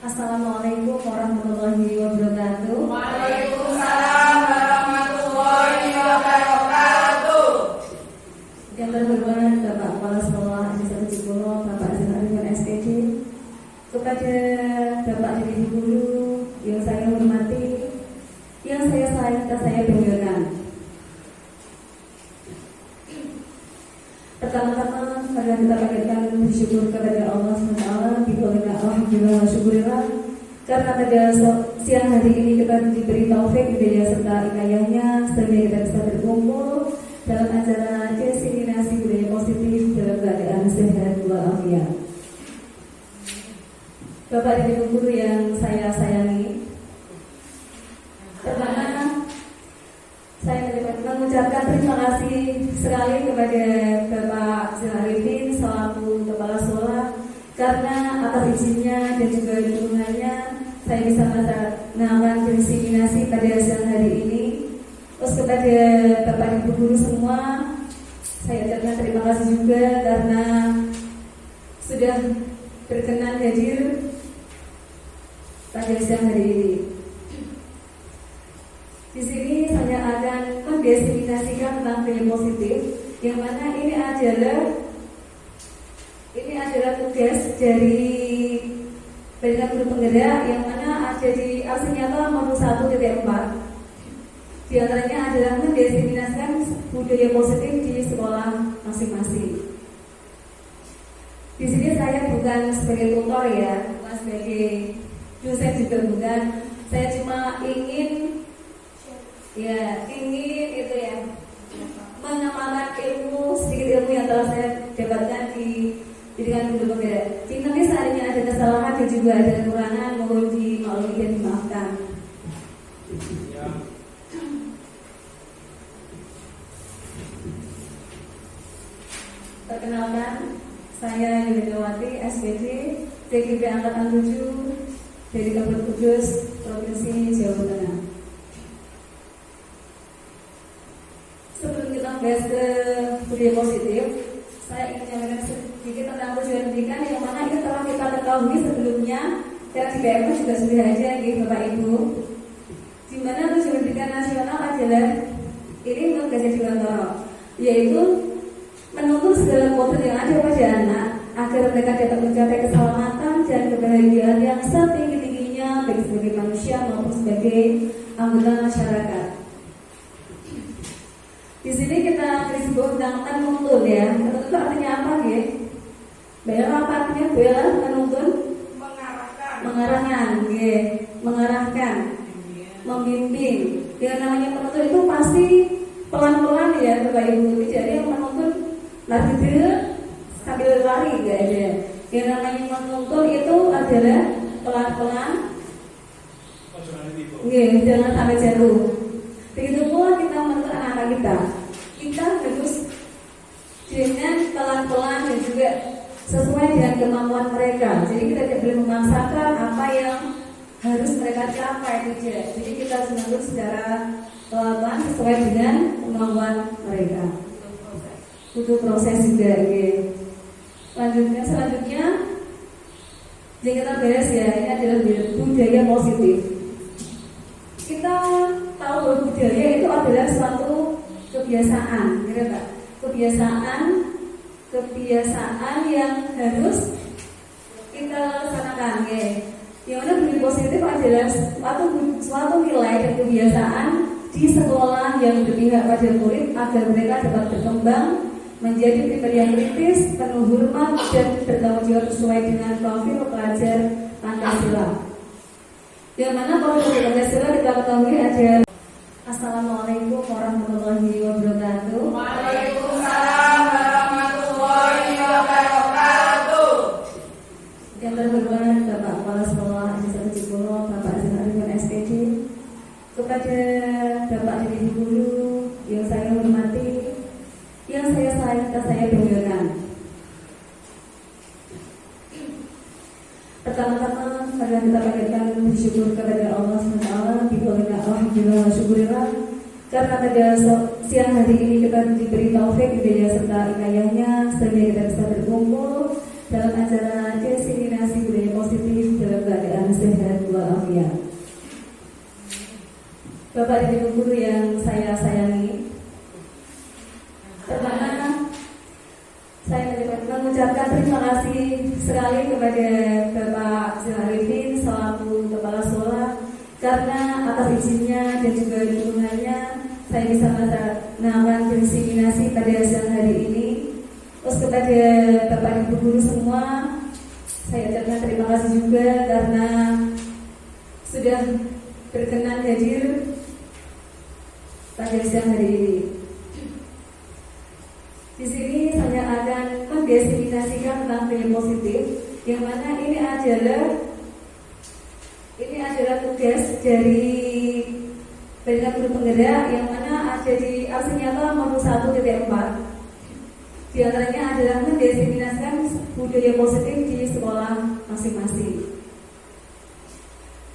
Assalamualaikum warahmatullahi wabarakatuh. Waalaikumsalam warahmatullahi wabarakatuh. Yang terhormat Bapak Kepala Sekolah SD 1 Cipulo, Bapak Azhar Arifin SPG, kepada Bapak Didi Guru yang saya hormati, yang saya sayang dan saya banggakan. Pertama-tama, mari kita panjatkan bersyukur kepada Allah SWT, alhamdulillah wa syukurillah, karena pada siang hari ini kita diberi taufik, hidayah serta inayahnya sehingga kita bisa berkumpul dalam acara diseminasi budaya positif dalam keadaan sehat walafiat. Bapak dan Ibu guru yang saya sayangi, pertama saya mengucapkan terima kasih sekali kepada Bapak Azhar Arifin selaku Kepala Sekolah, karena atas izinnya dan juga dukungannya saya bisa melaksanakan diseminasi pada siang hari ini. Terus kepada Bapak Ibu guru semua, saya ucapkan terima kasih juga karena sudah berkenan hadir pada siang hari ini. Di sini saya akan mendiseminasikan tentang budaya positif, yang mana ini adalah tugas dari Badan Guru Penggerak yang mana ada di aksi nyata nomor 1.4. Di antaranya adalah mendiseminasikan budaya positif di sekolah masing-masing. Di sini saya bukan sebagai tutor ya, bukan sebagai dosen juga bukan. Saya cuma ingin itu ya, mengamalkan sedikit ilmu yang telah saya dapatkan di Pendidikan Guru Penggerak. Jika seandainya ada kesalahan dan juga ada kekurangan, mohon dimaklumi dan dimaafkan. Perkenalkan, saya Yudhawati SPG, TGP Angkatan 7 dari Kabupaten Kudus, Provinsi Jawa Tengah. Sebelum kita bahas ke budaya positif, saya ingin menyampaikan sedikit tentang tujuan pendidikan yang mana itu telah kita ketahui sebelumnya, dan di BMK juga sudah ada di Bapak Ibu. Di mana tujuan pendidikan nasional adalah ini menurut Gajah Dewantara, yaitu menuntut segala potensi yang ada pada anak agar mereka dapat mencapai keselamatan dan kebahagiaan yang setinggi-tingginya baik sebagai manusia maupun sebagai anggota masyarakat. Di sini kita disebut tentang menuntun ya. Menuntun itu artinya apa ya? Bela apa artinya? Bela menuntun? Mengarahkan, ya. Mengarahkan, membimbing. Yang namanya menuntun itu pasti pelan-pelan ya, Bapak Ibu. Tidak ada yang menuntun lari dulu sambil lari, enggak ada. Yang namanya menuntun itu adalah pelan-pelan. Jangan sampai jatuh. Begitu pula kita menuntun anak-anak kita harus dengan pelan-pelan dan juga sesuai dengan kemampuan mereka. Jadi kita tidak boleh memaksakan apa yang harus mereka capai saja. Jadi kita harus menuntun secara pelan-pelan sesuai dengan kemampuan mereka. Butuh proses juga. Selanjutnya yang kita bahas ya, ini adalah budaya positif. Kita tahu bahwa budaya itu adalah suatu kebiasaan, gitu Pak. Kebiasaan yang harus kita laksanakan, ya. Yang mana budaya positif adalah suatu nilai dan kebiasaan di sekolah yang berpihak pada murid agar mereka dapat berkembang menjadi pribadi yang kritis, penuh hormat dan bertanggung jawab sesuai dengan profil pelajar Pancasila. Yang mana profil Pancasila kita ketahui ada. Assalamualaikum warahmatullahi wabarakatuh. Waalaikumsalam warahmatullahi wabarakatuh. Yang terhormat Bapak Kepala Sekolah SD 1 Cipulo, Bapak Azhar Arifin SPG, kepada Bapak Didi Guru yang saya hormati, yang saya sayang dan saya banggakan. Pertama-tama, mari kita panjatkan bersyukur kepada Allah SWT, alhamdulillah wa syukurillah, karena pada siang hari ini kita diberi taufik, hidayah serta inayahnya sehingga kita bisa berkumpul dalam acara diseminasi budaya positif dalam keadaan Bapak dan Ibu guru yang saya sayangi, pertama saya mengucapkan terima kasih sekali kepada Bapak Zainuddin selaku Kepala Sekolah karena atas izinnya dan juga dukungannya saya bisa melaksanakan diseminasi pada siang hari ini. Terus kepada Bapak Ibu guru semua, saya ucapkan terima kasih juga karena sudah berkenan hadir pada siang hari ini. Di sini saya akan mendiseminasikan tentang PM positif, yang mana ini adalah tugas dari Badan Guru Penggerak, yang mana ada di aksi nyata nomor 1.4. Di antaranya adalah mendiseminasikan budaya positif di sekolah masing-masing.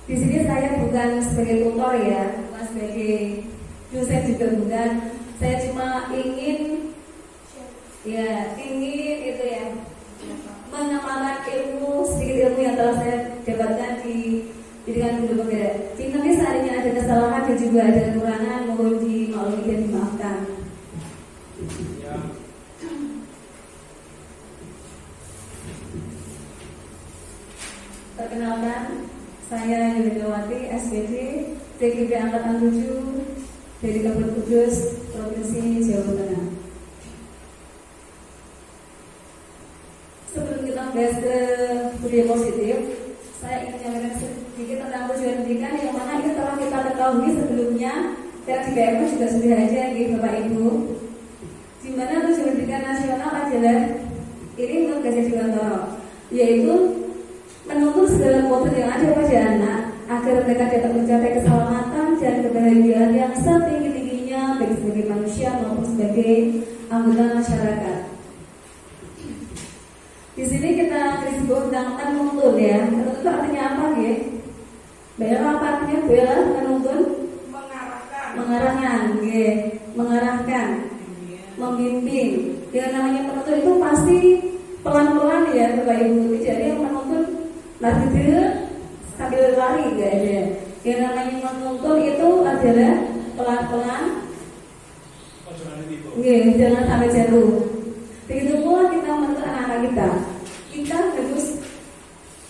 Di sini saya bukan sebagai tutor ya, bukan sebagai dosen juga bukan. Saya cuma ingin itu ya mengamalkan sedikit ilmu yang telah saya dapatkan di pendidikan guru penggerak. Jika nanti seandainya ada kesalahan dan juga ada kekurangan, mohon dimaklumi dan dimaafkan. Perkenalkan, saya Yuliawati SPD TGP Angkatan 7 dari Kabupaten Kudus, Provinsi Jawa Tengah. Sebelum kita bahas ke budaya positif, saya ingin menyampaikan sedikit tentang tujuan pendidikan yang mana itu telah kita ketahui sebelumnya dan di BMK juga sudah ada di Bapak Ibu. Di mana tujuan pendidikan nasional adalah ini menurut Gajah Dewantara, yaitu menuntut segala kualitas yang ada pada anak agar mereka dapat mencapai keselamatan dan kebahagiaan yang setinggi-tingginya baik sebagai manusia maupun sebagai anggota masyarakat. Di sini kita disebut tentang menuntun ya. Menuntun artinya apa ya? Bayar apa artinya? Bayar menuntun? Mengarahkan, membimbing. Yang namanya menuntun itu pasti pelan-pelan ya, Bapak Ibu. Jadi yang menuntun lari sambil lari enggak ada. Yang namanya menuntun itu adalah pelan-pelan. Jangan sampai jatuh. Begitu pula kita menuntun anak-anak kita harus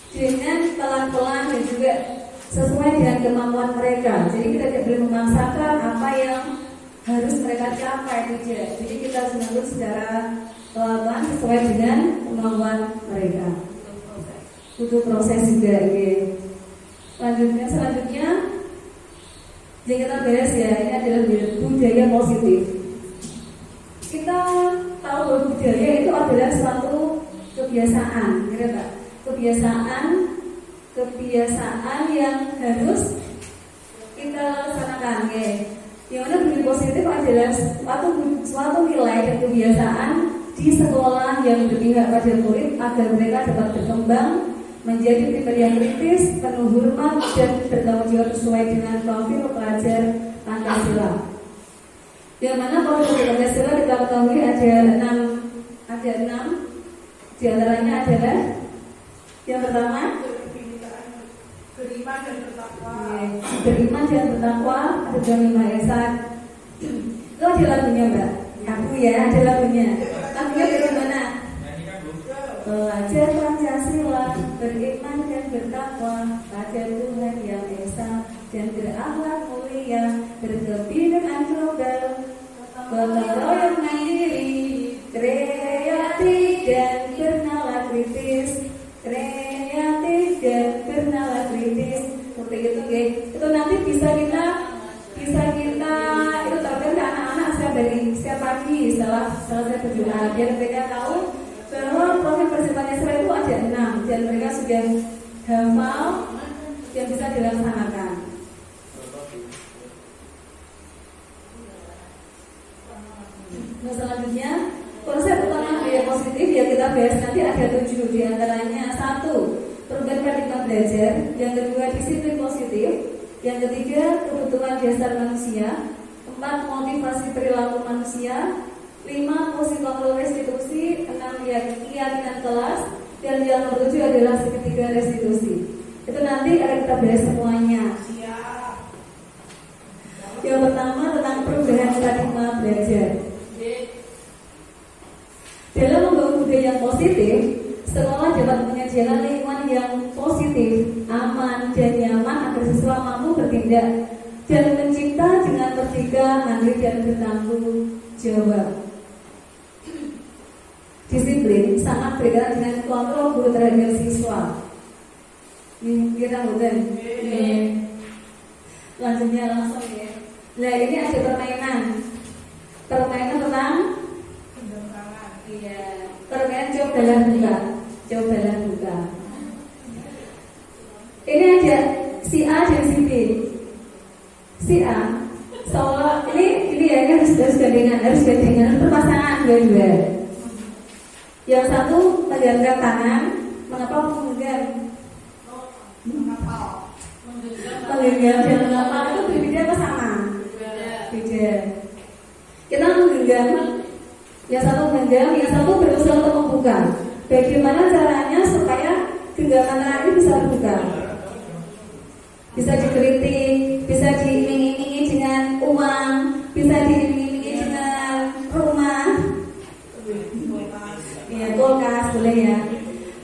dengan pelan-pelan dan juga sesuai dengan kemampuan mereka. Jadi kita tidak boleh memaksakan apa yang harus mereka capai tidak. Jadi kita harus menuntun secara pelan-pelan sesuai dengan kemampuan mereka. Butuh proses juga. Selanjutnya yang kita bahas ya, ini adalah budaya positif. Kita tahu bahwa budaya itu adalah suatu kebiasaan, kebiasaan yang harus kita laksanakan ya. Yang mana budaya positif adalah suatu nilai dan kebiasaan di sekolah yang berpihak pada murid agar mereka dapat berkembang menjadi pribadi yang kritis, penuh hormat dan bertanggung jawab sesuai dengan profil pelajar Pancasila. Yang mana kalau di Pancasila kita ketahui ada enam, di antaranya adalah yang pertama beriman dan bertakwa. Beriman dan bertakwa, ada Maha Esa. Itu ada lagunya Mbak. Aku ya ada lagunya. Lagunya dari mana? Belajar Pancasila, beriman dan bertakwa pada Tuhan yang Esa dan berakhlak mulia, berkebinekaan global, gotong royong mandiri, kreatif dan bernalar kritis, seperti itu guys. Itu nanti bisa kita itu terapkan ke anak-anak setiap pagi setelah selesai berdoa, biar mereka tahu bahwa proses persiapan Israel itu ada 6 dan mereka sudah hafal yang bisa dilaksanakan. Nah, selanjutnya konsep utama budaya positif yang kita bahas nanti ada 7, di antaranya 1. Perubahan paradigma belajar, yang kedua disiplin positif, yang ketiga kebutuhan dasar manusia, 4. Motivasi perilaku manusia, 5. Fungsi kontrol restitusi, 6. Keyakinan kelas, dan yang nomor 7 adalah segitiga restitusi. Itu nanti akan kita bahas semuanya. Yang pertama tentang perubahan paradigma belajar. Dalam membangun budaya yang positif, sekolah dapat menyajikan lingkungan yang positif, aman, dan nyaman agar siswa mampu bertindak dan mencipta dengan merdeka, mandiri, dan bertanggung jawab. Disiplin sangat berkaitan dengan kontrol guru terhadap siswa. Ini kita bukan. Lanjutnya langsung ya. Nah ini ada permainan tentang iya, permainan cobalah buka. Ini ada si A dan si B. Si A seolah ini ya harus gandengan berpasangan dua-dua. Yang satu megangkan tangan, mengapa menggenggam? Menggenggam dan mengapa itu berbeda apa sama? Beda. Kita menggenggam, yang satu menggenggam, yang satu berusaha untuk membuka. Bagaimana caranya supaya genggaman tangan ini bisa terbuka? Bisa dikritik, bisa diiming-imingi dengan uang, bisa diiming-imingi dengan rumah, ya kulkas boleh ya.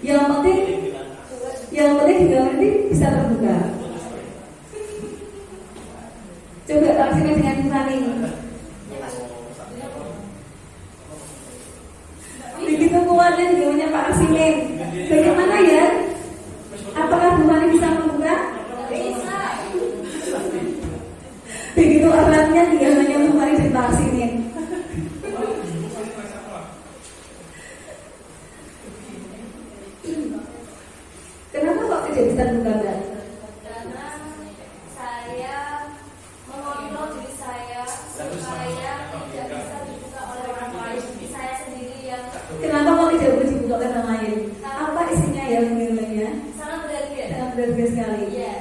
Yang penting genggaman ini bisa terbuka. Coba taksikan dengan Tiffany. Begitu kuatnya genggamannya Pak Arsimin. Bagaimana ya? Apakah Tiffany bisa membuka? Bisa. Begitu eratnya genggamannya Tiffany dan Pak Arsimin. Kenapa kok tidak bisa buka, Mbak? Karena saya mengontrol diri saya supaya tidak bisa dibuka oleh orang lain. Saya sendiri yang Kenapa kok tidak boleh dibuka oleh orang lain? Apa isinya ya genggamannya? sangat berharga. Sangat berharga sekali. Iya,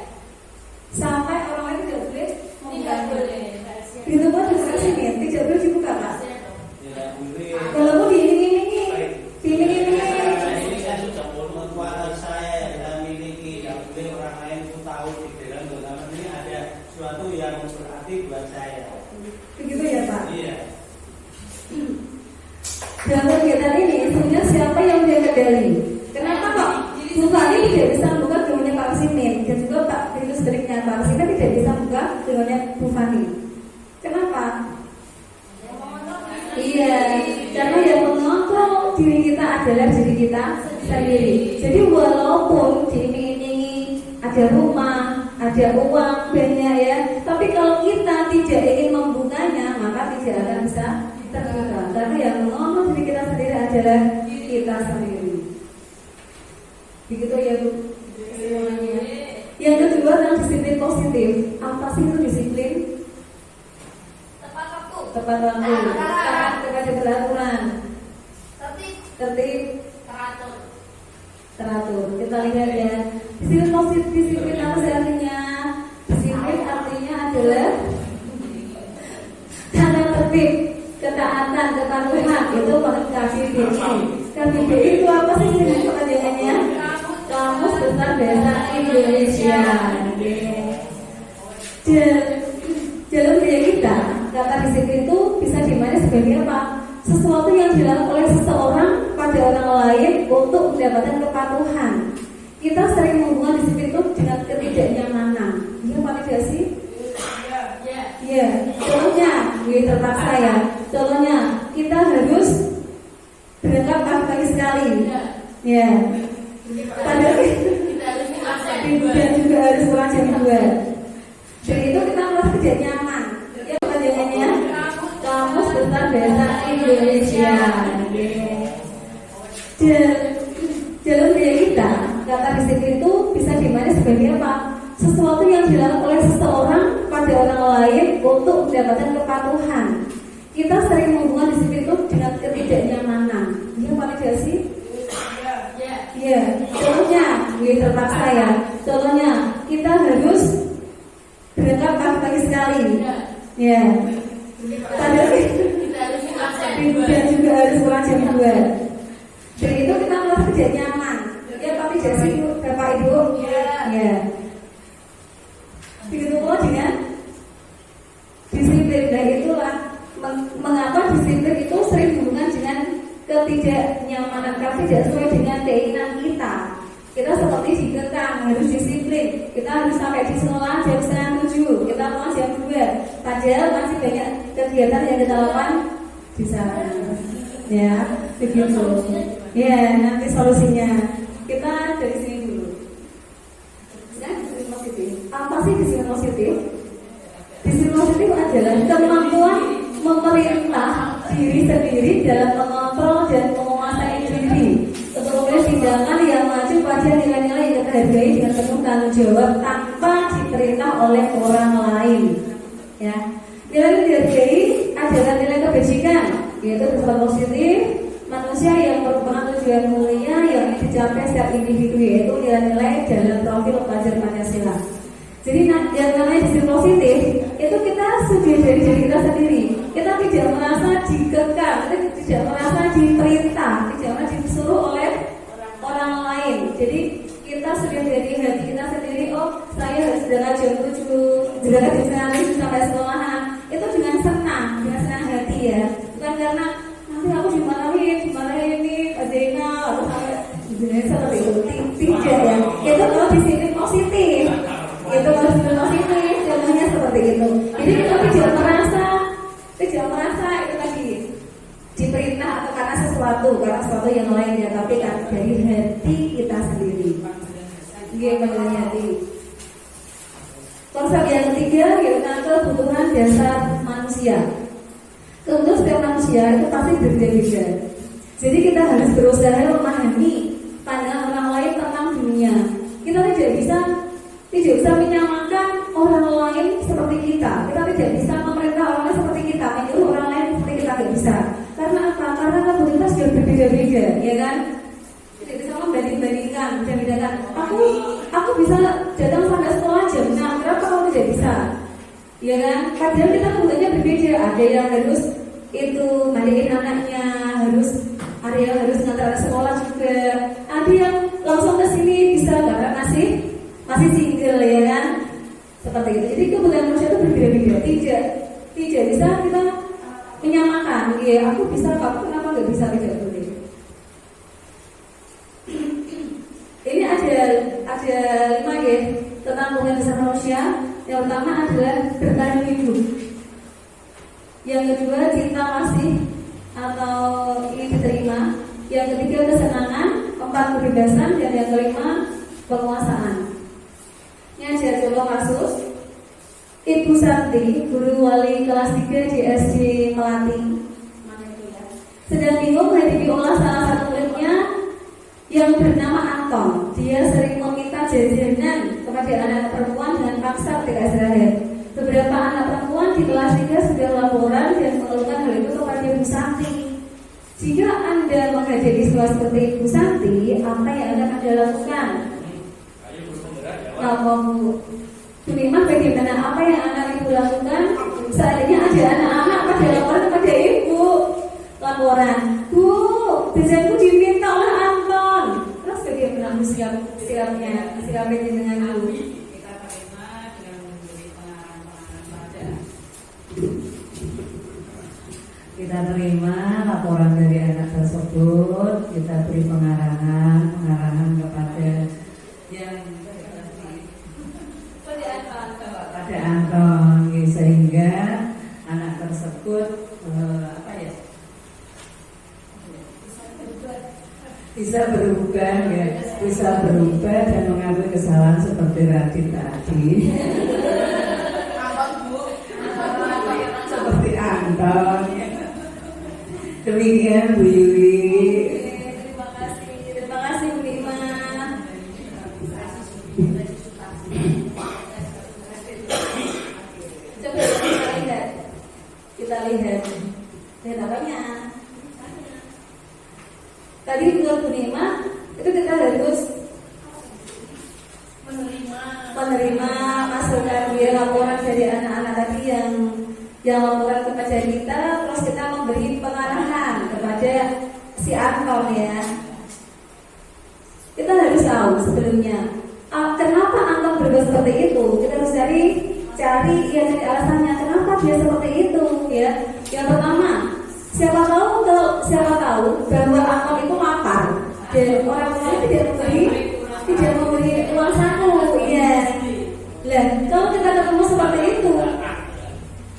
Sampai orang lain tidak boleh membuka. tidak boleh. Begitu pun dengan Arsimin tidak boleh dibuka, Pak. Walaupun diiming-imingi. Ini kan sudah kekuatan saya yang kita miliki, tidak boleh orang lain pun tahu di dalam genggaman ini ada sesuatu yang berarti buat saya. Begitu ya, Pak. Iya. Dalam kegiatan ini sebenarnya siapa yang mengendali? Kenapa kok Tiffany tidak bisa membuka genggamannya Pak Arsimin dan juga Pak begitu sebaliknya Pak Arsimin tidak bisa membuka genggamannya Tiffany? Kenapa? Yang mengontrol Iya, karena yang mengontrol diri kita adalah diri kita sendiri. Jadi walaupun diiming-imingi ada rumah, ada uang banyak ya, tapi kalau kita tidak ingin membukanya, maka tidak akan bisa terbuka. Karena yang mengontrol diri kita sendiri adalah kita sendiri. Begitu ya Bu. Semuanya. Yang kedua adalah disiplin positif. Apa sih itu disiplin? tepat waktu, Tepat waktu, taat kepada peraturan, tertib, teratur. Kita lihat ya. Disiplin positif, disiplin apa sih artinya? Disiplin artinya adalah tata tertib, ketaatan, kepatuhan. Itu KBBI. KBBI itu apa sih kepanjangannya? Kamus Besar Bahasa Indonesia. Dalam budaya kita, kata disiplin itu bisa dimaknai sebagai apa? Sesuatu yang dilakukan oleh seseorang pada orang lain untuk mendapatkan kepatuhan. Kita sering menghubungkan disiplin itu dengan ketidaknyamanan. Iya Pak tidak sih? Iya. Contohnya, ini terpaksa ya. Contohnya, kita harus berangkat pagi sekali. Ya. Padahal kita harus pulang dan juga harus pulang jam 2. Dan itu kita merasa tidak nyaman. Ya panjangannya Kamus Besar Bahasa Indonesia. Dalam budaya kita, kata disiplin itu bisa dimaknai sebagai apa? Sesuatu yang dilakukan oleh seseorang pada orang lain untuk mendapatkan kepatuhan. Kita sering menghubungkan disiplin itu dengan ketidaknyamanan. Iya Pak tidak sih? Iya. Contohnya, ini terpaksa ya. Contohnya, kita harus berangkat pagi sekali. Ya. Padahal kita harus pulang dan juga harus pulang jam 2. Dan itu kita merasa tidak nyaman. Ya tapi tidak sih Bapak Ibu? Ya. Begitu pula dengan disiplin ketidaknyamanan kami tidak sesuai dengan keinginan kita. Kita seperti dikekang, harus disiplin. Kita harus sampai di sekolah jam 6:30, kita pulang jam 2. Padahal masih banyak kegiatan yang kita lakukan di sana. Ya, begitu. Ya, nanti solusinya kita dari sini dulu. Ya, disiplin positif. Apa sih disiplin positif? Disiplin positif adalah kemampuan memerintah diri sendiri dalam mengontrol dan menguasai diri untuk memilih tindakan yang maju pada nilai-nilai yang kita hargai dengan penuh tanggung jawab tanpa diperintah oleh orang lain. Ya, nilai yang dihargai adalah nilai kebajikan, yaitu bersifat positif, manusia yang merupakan tujuan mulia yang dicapai setiap individu, yaitu nilai-nilai dalam profil pelajar Pancasila. Jadi yang namanya disiplin positif itu kita sudah dari diri kita sendiri. Kita tidak merasa dikekang, kita tidak merasa diperintah, tidak merasa disuruh oleh orang lain. Jadi kita sudah dari hati kita sendiri. Oh, saya harus berangkat jam 7, berangkat jam 9 sampai sekolahan. Itu dengan senang hati ya. Bukan karena nanti aku dimarahin ini, Zena, atau sampai seperti itu. Tidak ya. Itu kalau disiplin positif. Itu harus positif, contohnya seperti itu. Jadi kita tidak merasa itu tadi diperintah atau karena sesuatu yang lain ya, tapi kan dari hati kita sendiri. Dari hati. Konsep yang ketiga yaitu kebutuhan dasar manusia. Kebutuhan setiap manusia itu pasti berbeda-beda. Jadi kita harus berusaha memahami pandangan orang lain tentang dunia. Kita tidak bisa menyamakan orang lain seperti kita. Kita tidak bisa memerintah orang lain seperti kita, menyuruh orang lain seperti kita, tidak bisa. Karena apa? Karena kebutuhan kita sudah berbeda-beda, ya kan? Tidak bisa membanding-bandingkan, membedakan. Aku bisa datang sampai sekolah jam 6, kenapa kamu tidak bisa? Ya kan? Padahal kita kebutuhannya berbeda. Ada yang harus itu mandiin anaknya, ada yang harus ngantar sekolah juga. Ada yang langsung ke sini bisa karena masih single ya kan, seperti itu. Jadi kebutuhan manusia itu berbeda-beda, tidak bisa kita menyamakan. Ya, aku bisa, kamu kenapa nggak bisa, tidak boleh. Ini ada 5 ya tentang kebutuhan dasar manusia. Yang pertama adalah bertahan hidup. Yang kedua cinta kasih atau ingin diterima. Yang ketiga kesenangan. 4 kebebasan, dan yang kelima penguasaan. Ini ada contoh kasus Ibu Santi, guru wali kelas 3 di SD Melati, sedang bingung menghadapi olah salah satu muridnya yang bernama Anton. Dia sering meminta jajanan kepada anak perempuan dengan paksa ketika istirahat. Beberapa anak perempuan di kelas 3 sudah laporan dan mengeluhkan hal itu kepada Ibu Santi. Jika Anda menghadapi situasi seperti Ibu Santi, apa yang akan Anda lakukan? Bu Iman, bagaimana, apa yang anak ibu lakukan? Seandainya ada anak-anak pada laporan kepada ibu, laporan, Bu, jajanku diminta oleh Anton. Terus bagaimana Bu sikapnya dengan Bu? Kita terima dengan memberi pengarahan saja. Kita terima laporan dari anak tersebut, kita beri pengarahan kepada yang pada Anton, sehingga anak tersebut bisa berubah dan mengambil kesalahan seperti Radit tadi. Seperti Anton. Demikian Bu Yuli. Terima kasih Bu Ima. Coba kita lihat apanya. Tadi menurut Bu Ima itu kita harus menerima masukan laporan dari anak-anak tadi yang laporan kepada kita, terus kita memberi pengarahan kepada si Anton ya. Kita harus tahu sebelumnya kenapa Anton berbuat seperti itu. Kita harus cari alasannya kenapa dia seperti itu ya. Yang pertama, siapa tahu tahu bahwa Amon itu lapar dan orang tuanya tidak memberi uang saku, iya. Lah, kalau kita ketemu seperti itu,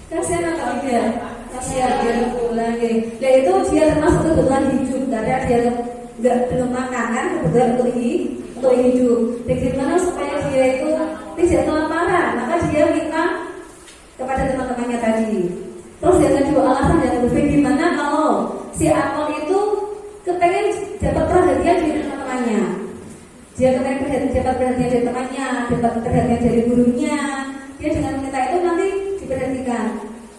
kasihan atau tidak? Kasihan dia pulang. Nah itu dia termasuk kebutuhan hidup karena dia belum makan kan, kebutuhan untuk hidup. Bagaimana supaya dia itu tidak kelaparan? Maka dia minta kepada teman-temannya tadi. Terus yang kedua alasan yang kedua, gimana kalau si Amon itu kepengen dapat perhatian dari teman-temannya? Dia kepengen dapat perhatian dari temannya, dapat perhatian dari gurunya. Dia dengan minta itu nanti diperhatikan.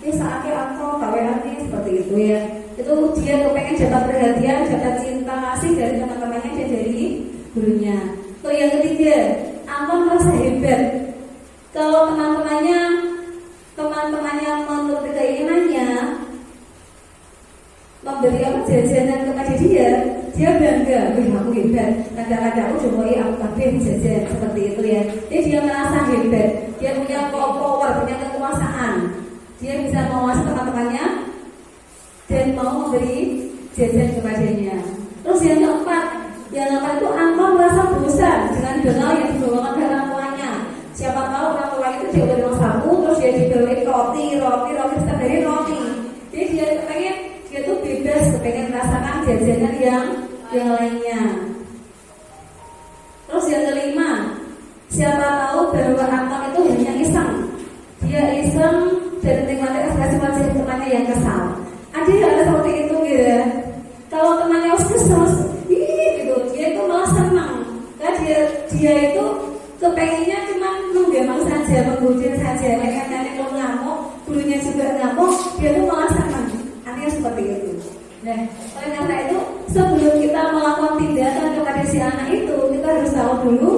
Ini saatnya aku kawan seperti itu ya. Itu dia kepengen dapat perhatian, dapat cinta kasih dari teman-temannya dan dari gurunya. Tuh yang ketiga, Amon merasa hebat. Kalau teman-temannya menurut keinginannya memberi jajanan kepada dia bangga, wih aku hebat. Kadang-kadang aku jomoy aku kabeh jajan seperti itu ya. Jadi dia merasa hebat, dia punya power, punya kekuasaan. Dia bisa menguasai teman-temannya dan mau memberi jajan kepadanya. Terus yang keempat itu Amon merasa bosan dengan donal yang dibawakan oleh orang tuanya. Siapa tahu orang tua itu dia udah uang saku, terus dia dibawain roti setiap hari roti. Jadi dia kepengen dia tuh bebas, kepengen merasakan jajanan yang lainnya. Terus yang kelima, siapa tahu bahwa Amon itu hanya iseng. Dia iseng dan menikmati ekspresi wajah temannya yang kesal. Ada seperti itu gitu. Kalau temannya kesal, gitu, dia itu malah senang. Karena dia itu kepengennya cuma menggemang saja, menggujur saja. Nenek mau ngamuk, gurunya juga ngamuk, dia tuh malah senang. Artinya seperti itu. Nah, oleh karena itu sebelum kita melakukan tindakan kepada si anak itu, kita harus tahu dulu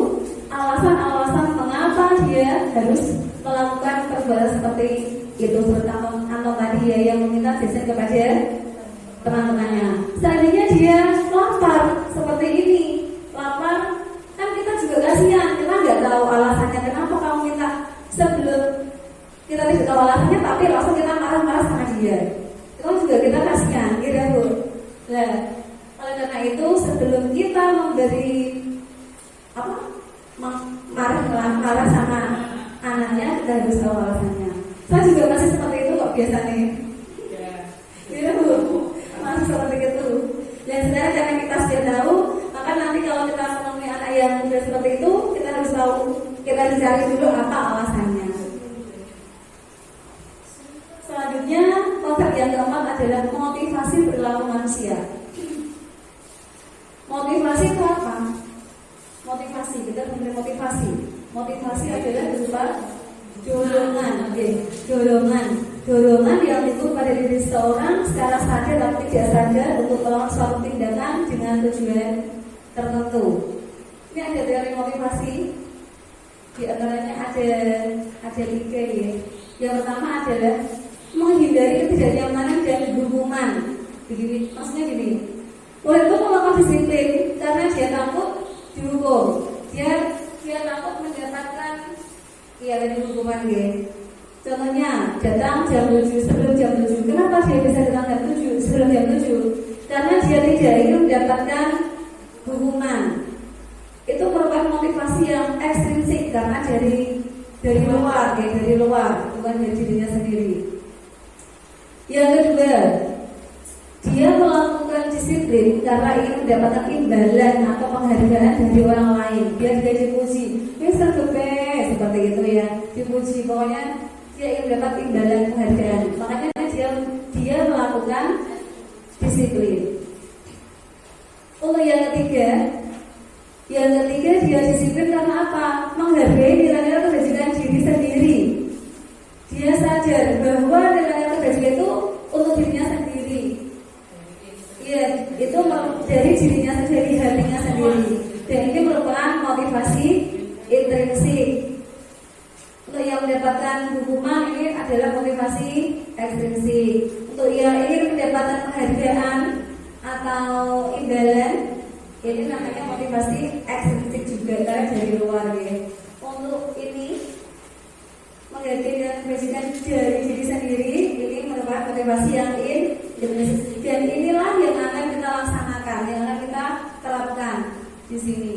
alasan-alasan mengapa dia harus melakukan perbuatan seperti itu, terutama Amon tadi ya yang meminta jajan kepada teman-temannya. Seandainya dia lapar seperti ini, lapar kan kita juga kasihan, kita nggak tahu alasannya kenapa kamu minta. Sebelum kita tidak tahu alasannya, tapi langsung kita marah-marah sama dia, itu juga kita kasihan, gitu Bu. Nah, oleh karena itu sebelum kita memberi marah sama anaknya, kita harus tahu alasannya. Saya juga masih seperti itu kok biasanya. Gitu Bu, masih seperti itu. Dan sebenarnya karena kita sudah tahu, maka nanti kalau kita menemui anak yang sudah seperti itu, kita harus tahu, kita harus cari dulu apa alasannya. Selanjutnya, konsep yang keempat adalah motivasi perilaku manusia. Motivasi itu apa? Motivasi, kita memberi motivasi. Motivasi adalah berupa dorongan yang itu pada diri seseorang secara sadar atau tidak sadar untuk melakukan suatu tindakan dengan tujuan tertentu. Ini ada teori motivasi. Di antaranya ada 3 ya. Yang pertama adalah menghindari ketidaknyamanan dan hukuman. Begini, maksudnya gini. Murid itu melakukan disiplin karena dia takut dihukum. Dia takut mendapatkan dari hukuman ya. Contohnya datang jam 7 sebelum jam 7. Kenapa dia bisa datang jam 7 sebelum jam 7? Karena dia tidak ingin mendapatkan hukuman. Itu merupakan motivasi yang ekstrinsik karena dari luar ya, dari luar, bukan dari dirinya sendiri. Yang kedua, dia melakukan disiplin karena ingin mendapatkan imbalan atau penghargaan dari orang lain. Dia dipuji, seperti itu ya, dipuji. Pokoknya dia ingin mendapat imbalan penghargaan. Makanya dia melakukan disiplin. Untuk yang ketiga dia disiplin karena apa? Menghargai nilai-nilai kebajikan diri sendiri. Dia sadar bahwa nilai-nilai kebajikan itu untuk dirinya sendiri. Iya, itu dari dirinya sendiri, hatinya sendiri. Dan ini merupakan motivasi intrinsik. Untuk yang mendapatkan hukuman ini adalah motivasi ekstrinsik. Untuk yang ingin mendapatkan penghargaan atau imbalan, ini namanya motivasi ekstrinsik juga karena dari luar ya. Untuk ini menghargai dan kebajikan dari diri sendiri, ini merupakan motivasi yang Dan inilah yang akan kita laksanakan, yang akan kita terapkan di sini.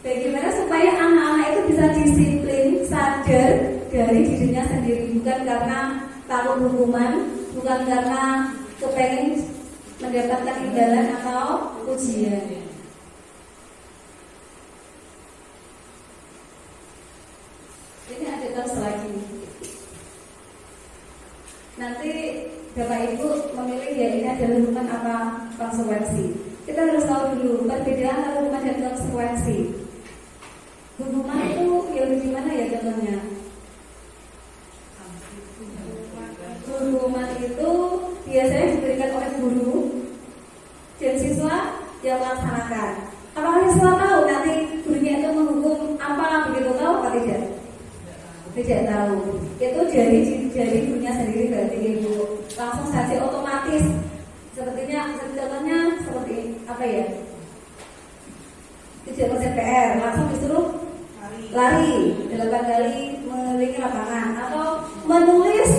Bagaimana supaya anak-anak itu bisa disiplin, sadar dari dirinya sendiri, bukan karena takut hukuman, bukan karena kepengen mendapatkan imbalan atau ujian. Ini ada terus lagi. Nanti Bapak Ibu memilih ya ini adalah hukuman apa konsekuensi. Kita harus tahu dulu perbedaan antara hukuman dan konsekuensi. Hukuman itu yang gimana ya contohnya? Hukuman itu biasanya diberikan oleh guru dan siswa yang melaksanakan. Apakah siswa tahu nanti gurunya itu menghukum apa begitu, tahu atau tidak? Tidak tahu. Itu dari gurunya sendiri berarti Ibu. Langsung saja otomatis. Sepertinya contohnya seperti apa ya? Tidak kerja PR, langsung disuruh lari 8 kali mengelilingi lapangan atau menulis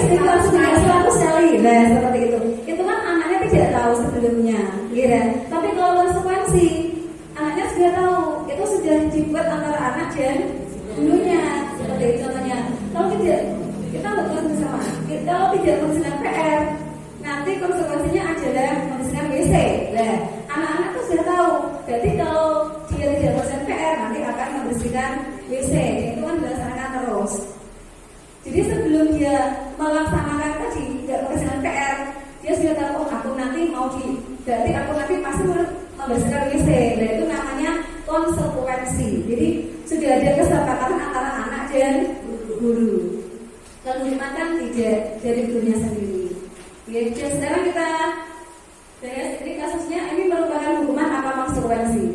istighfar 100 kali. Nah, seperti itu. Itu kan anaknya tidak tahu sebelumnya, gitu. Tapi kalau konsekuensi, anaknya sudah tahu. Itu sudah dibuat antara anak dan gurunya. Seperti itu contohnya. Kalau tidak, kita bekerja bersama. Kalau tidak mengerjakan PR, nanti konsekuensinya adalah membersihkan WC. Nah, anak-anak tuh sudah tahu. Berarti kalau dia tidak mengerjakan PR, nanti akan membersihkan WC. Itu kan dilaksanakan terus. Jadi sebelum dia melaksanakan tadi tidak mengerjakan PR, dia sudah tahu, oh aku nanti berarti aku nanti pasti membersihkan WC. Nah, itu namanya konsekuensi. Jadi sudah ada kesepakatan antara anak dan guru. Kalau hukuman kan tidak dari gurunya sendiri. Ya, dan sekarang kita bahas ini kasusnya. Ini merupakan hukuman apa konsekuensi.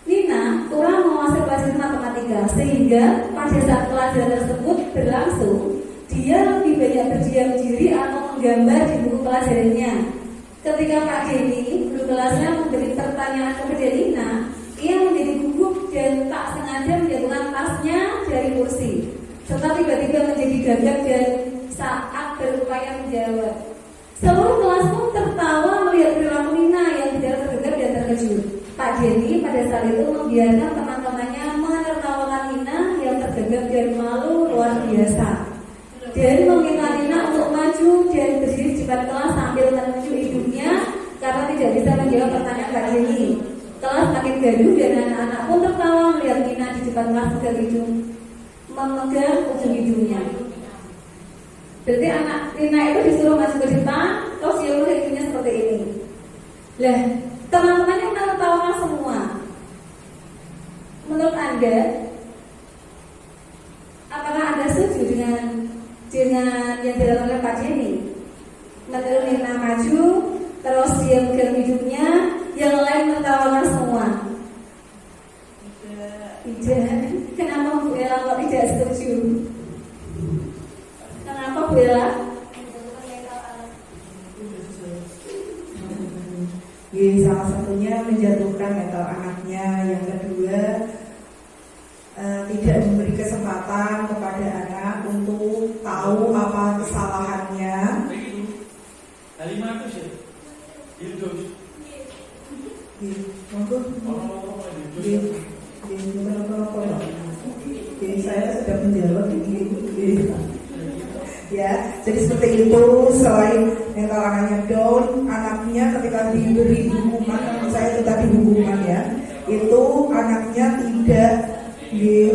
Nina kurang menguasai pelajaran matematika sehingga pada saat pelajaran tersebut berlangsung dia lebih banyak berdiam diri atau menggambar di buku pelajarannya. Ketika Pak Denny guru kelasnya memberi pertanyaan kepada Nina, ia menjadi gugup dan tak sengaja menjatuhkan tasnya dari kursi serta tiba-tiba menjadi gagap dan saat berupaya menjawab. Seluruh kelas pun tertawa melihat perilaku Nina yang tidak tergagap dan terkejut. Pak Denny pada saat itu membiarkan teman-temannya menertawakan Nina yang tergagap dan malu luar biasa, dan meminta Nina untuk maju dan berdiri di depan kelas sambil menunjuk hidungnya karena tidak bisa menjawab pertanyaan Pak Denny. Kelas makin gaduh dan anak-anak pun tertawa melihat Nina di depan kelas memegang ujung hidungnya. Berarti anak Nina itu disuruh maju ke depan, terus dia melihat hidungnya seperti ini. Lah, teman-temannya tertawa semua. Menurut Anda, apakah Anda setuju dengan yang dilakukan oleh Pak Denny? Menuruh Nina maju, terus dia memegang hidungnya, yang lain tertawakan semua. Tidak. Kenapa Bu Ella kok tidak setuju? Kenapa Bu Ella? Salah satunya menjatuhkan mental anaknya. Yang kedua, tidak memberi kesempatan kepada anak untuk tahu apa kesalahannya. Kalimat itu Yudus. Jadi saya sudah menjawab ini. Ya, jadi seperti itu. Selain mental anaknya down, anaknya ketika diberi hukuman, menurut saya itu tadi hukuman ya, itu anaknya tidak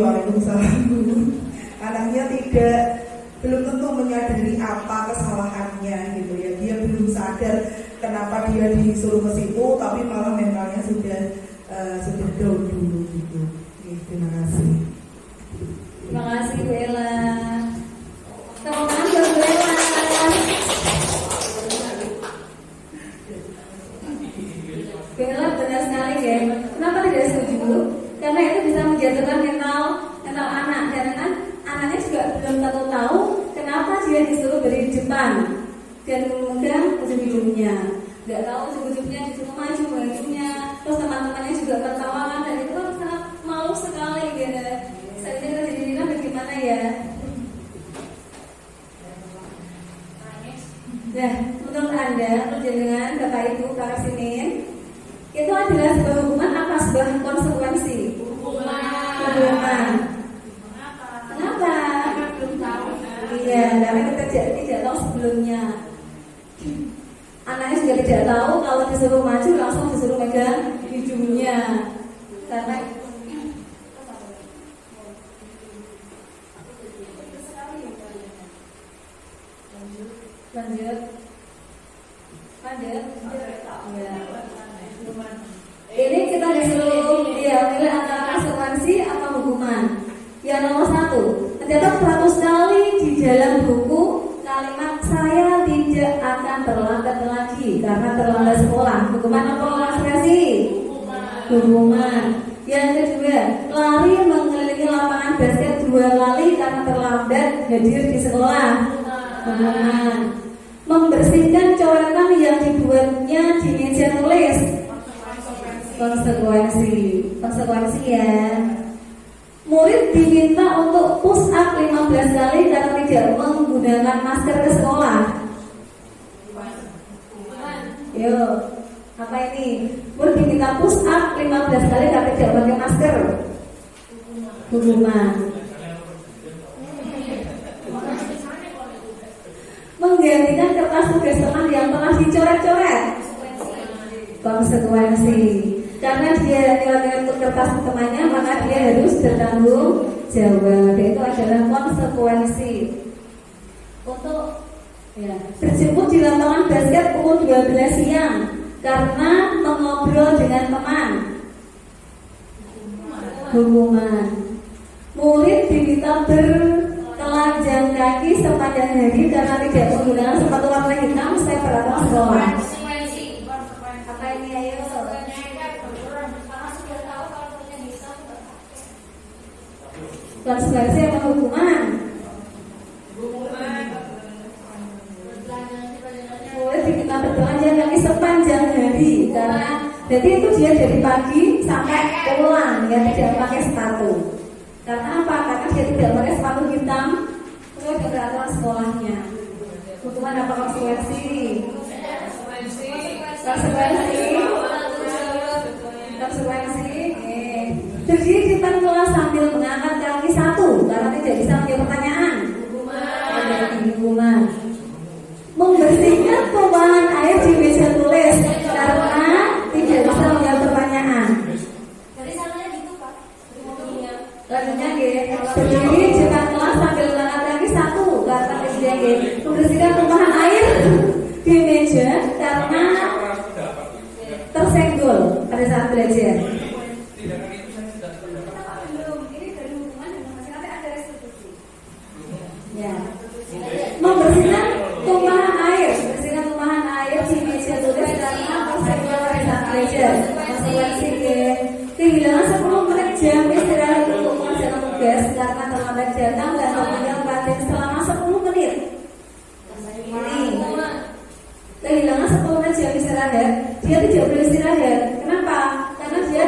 Waalaikumsalam. Anaknya belum tentu menyadari apa kesalahannya gitu ya. Dia belum sadar kenapa dia disuruh ke situ, tapi malah mentalnya sudah down dulu gitu. Terima kasih. Terima kasih Bu Ella. Tepuk tangan buat Bu Ella. Bu Ella benar sekali ya. Kenapa tidak setuju? Karena itu bisa menjatuhkan mental anak, dan anaknya juga belum tentu tahu kenapa dia disuruh berdiri di depan dan memegang ujung hidungnya. Nggak tahu ujung-ujungnya disuruh maju bajunya, terus teman-temannya juga tertawakan, dan itu kan sangat malu sekali gitu. Saya jadi Nina bagaimana ya? Nah, menurut Anda, dengan Bapak Ibu, Kakak Simin, itu adalah sebuah hukuman apa sebuah konsekuensi? Hukuman. Kenapa? Iya, karena kita tidak tahu sebelumnya. Anaknya juga tidak tahu kalau disuruh maju langsung disuruh megang hidungnya. Karena lanjut. Ya. Ini kita disuruh milih antara konsekuensi atau hukuman. Yang nomor 1, tercatat 100 kali di dalam buku kalimat saya tidak akan terlambat lagi karena terlambat sekolah. Hukuman apa konsekuensi? Hukuman. Yang kedua, lari mengelilingi lapangan basket 2 kali karena terlambat hadir di sekolah. Hukuman. Membersihkan coretan yang dibuatnya di meja tulis. Konsekuensi ya. Murid diminta untuk push up 15 kali karena tidak menggunakan masker ke sekolah. Yuk, apa ini? Murid diminta push up 15 kali karena tidak pakai masker. Hukuman. Menggantikan kertas tugas teman yang telah dicoret-coret. Konsekuensi. Karena dia nilai untuk kertas temannya, maka dia harus bertanggung jawab. Itu adalah konsekuensi. Untuk berjemput di lapangan basket pukul 12 siang karena mengobrol dengan teman. Hukuman. Murid diminta bertelanjang kaki sepanjang hari karena tidak menggunakan sepatu warna hitam setelah sekolah. Apa ini ayo? Konsekuensi atau hukuman? Murid diminta bertelanjang kaki sepanjang hari karena jadi itu dia dari pagi sampai pulang ya tidak pakai sepatu. Karena apa? Karena dia tidak pakai sepatu hitam sesuai dengan peraturan sekolahnya. Hukuman apa konsekuensi? Konsekuensi. Berdiri di depan kelas sambil mengangkat kaki 1 karena tidak bisa menjawab pertanyaan. Hukuman. Membersihkan tumpahan air di meja tulis karena tidak bisa menjawab pertanyaan. Lanjutnya berdiri di depan kelas sambil mengangkat kaki 1 karena membersihkan tumpahan air di meja karena tersenggol pada saat belajar. Ya. Membersihkan tumpahan air di meja tulis karena tersenggol pada saat belajar. Konsekuensi kehilangan 10 menit jam istirahat untuk mengerjakan tugas karena terlambat datang dan memegang batin selama 10 menit. Ini kehilangan 10 menit jam istirahat, dia tidak boleh istirahat. Kenapa? Karena dia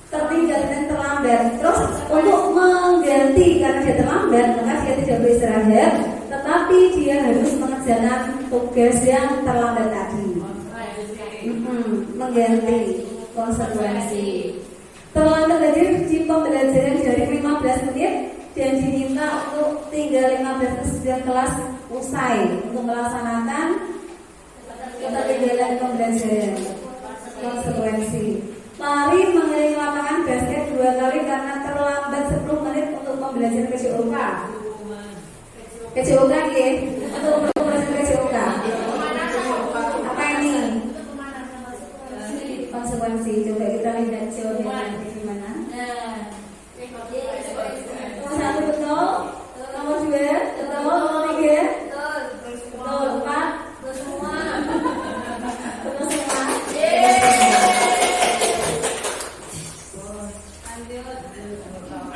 tertinggal dan terlambat. Terus untuk mengganti karena dia terlambat, maka dia tidak boleh istirahat, tetapi dia harus mengerjakan tugas yang terlambat tadi. Mengganti. Konsekuensi. Terlambat hadir di pembelajaran dari 15 menit dan diminta untuk tinggal 15 menit sebelum kelas usai untuk melaksanakan ketertinggalan pembelajaran. Konsekuensi. Lari mengelilingi lapangan basket 2 kali karena terlambat 10 menit untuk pembelajaran KCOK. KCOK ya? Untuk pembelajaran KCOK. Apa ini? Konsekuensi. Coba kita lihat jawabannya gimana. Nomor 1 betul, nomor 2 betul, nomor 3 betul, 4 betul semua. Betul semua.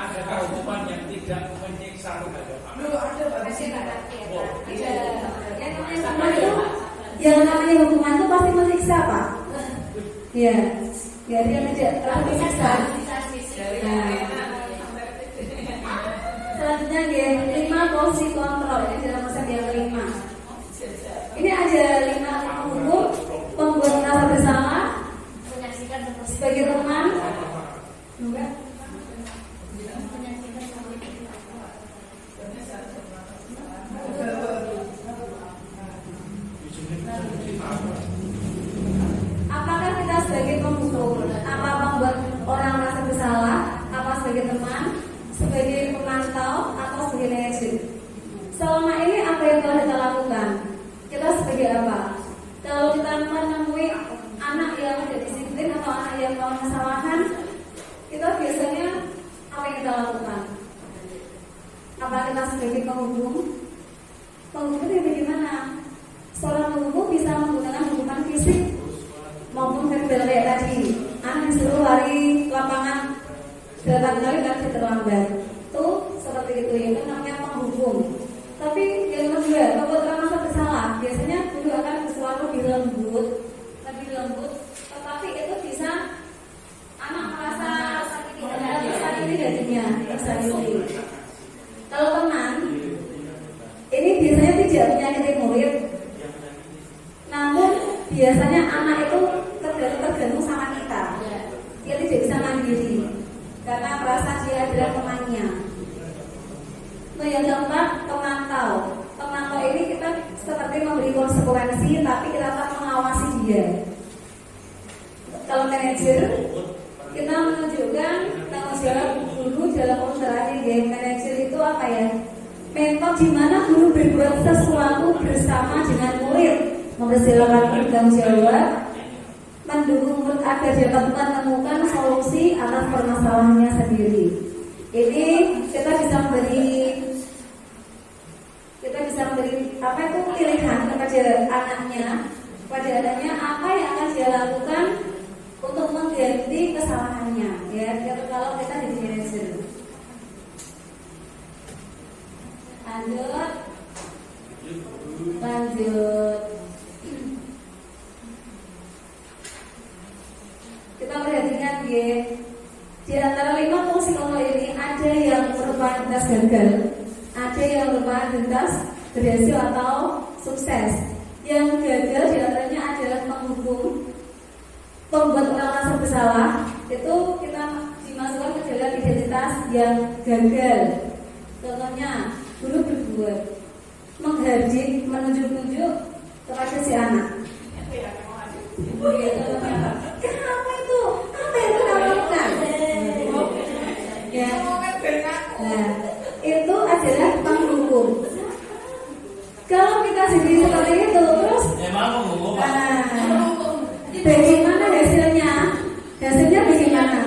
Adakah hukuman yang tidak menyiksa kepada Yang namanya hukuman itu pasti menyiksa, Pak. Ya, dia tidak terlalu menyiksa. Selanjutnya 5 porsi kontrol. Ini dalam konsep yang kelima. Ini aja Apakah kita sebagai penghukum, apa membuat orang merasa bersalah, apa sebagai teman, sebagai pemantau, atau sebagai manajer? Selama ini apa yang telah kita lakukan? Kita sebagai apa? Kalau kita menemui anak yang tidak disiplin atau anak yang melakukan kesalahan, kita biasanya apa yang kita lakukan? Apa kita sebagai penghukum? Penghukum itu bagaimana? Seorang penghukum bisa menggunakan hukuman fisik maupun verbal kayak tadi. Anak disuruh lari lapangan 8 kali dan terlambat. Tuh seperti itu, itu namanya penghukum. Tapi yang kedua, membuat orang merasa bersalah. Biasanya guru akan bersuara lebih lembut, tetapi itu bisa anak merasa sakit hatinya, tersakiti. Kalau teman, ini biasanya tidak menyakiti murid, namun biasanya anak itu tergantung sama kita. Dia tidak bisa mandiri karena merasa dia adalah temannya. Nah, yang keempat, pemantau. Pemantau ini kita seperti memberi konsekuensi, tapi kita tak mengawasi dia. Kalau manajer, kita menunjukkan tanggung jawab guru dalam perusahaan game. Manajer itu apa ya? Mentor di mana guru berbuat sesuatu bersama dengan murid, mempersilahkan murid tanggung jawab, mendukung murid agar dapat menemukan solusi atas permasalahannya sendiri. Ini kita bisa memberi apa itu pilihan kepada anaknya apa yang akan dia lakukan untuk mengganti kesalahannya, ya. Kalau kita jadi manajer, lanjut. Kita perhatikan ya, di antara 5 fungsi kontrol ini ada yang merupakan lintas gagal, ada yang merupakan lintas berhasil atau sukses. Yang gagal di antaranya adalah menghukum, membuat orang merasa bersalah. Itu kita dimasukkan ke dalam identitas yang gagal. Contohnya, guru berbuat menghardik, menunjuk-nunjuk kepada si anak. Kenapa itu? Apa yang kamu lakukan? Ya. Nah, itu adalah penghukum. Kalau kita sendiri seperti itu, terus bagaimana hasilnya? Hasilnya bagaimana?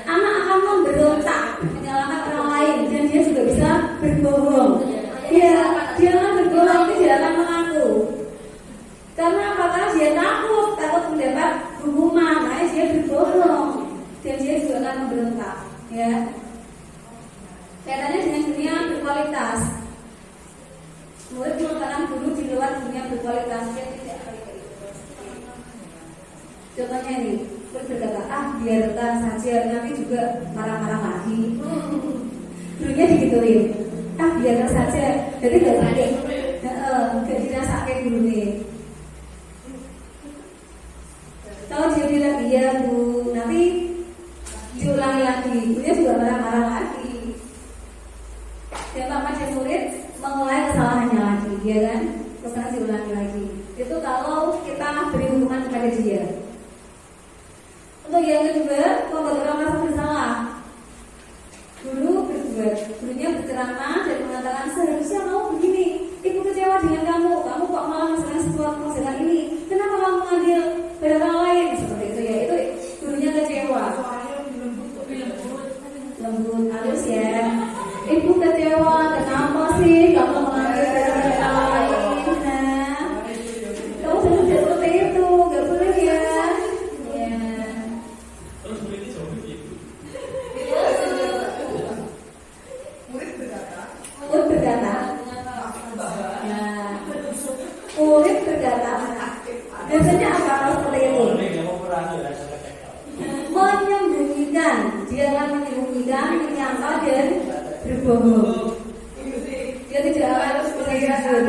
Anak akan memberontak, menyalahkan orang lain, dan dia juga bisa berbohong. Dia akan berbohong, dia akan mengaku. Karena apakah dia takut mendapat hukuman, makanya dia berbohong, dan dia juga akan memberontak. Ya, kaitannya dengan dunia berkualitas. Murid mengatakan guru di luar dunia berkualitas, dia tidak baik. Contohnya ini, murid berkata, biarkan saja, nanti juga marah-marah lagi. Gurunya digituin, biarkan saja, jadi gak sakit, gak dirasakan gurunya. Kalau dia bilang iya bu, nanti diulangi lagi, gurunya juga marah-marah lagi. Dampak pada murid mengulangi kesalahannya lagi, ya kan? Terus diulangi lagi. Itu kalau kita beri hukuman kepada dia. Untuk yang kedua, membuat orang merasa bersalah. Gurunya berceramah dan mengatakan seharusnya kamu begini. Ibu kecewa dengan kamu kok malah melakukan sesuatu dengan ini. Kenapa kamu mengambil pada orang lain? Seperti itu ya. Itu gurunya kecewa. Lembut, halus ya. Ibu kecewa, kenapa sih kamu mengambil pada orang lain? Kamu tidak seperti itu, gak boleh ya. Terus muridnya jawab begitu. Murid berkata, biasanya apa kalau seperti itu? Menyembunyikan, dia akan menyembunyikan, menyangkal dan berbohong. Dia tidak akan menjelaskan.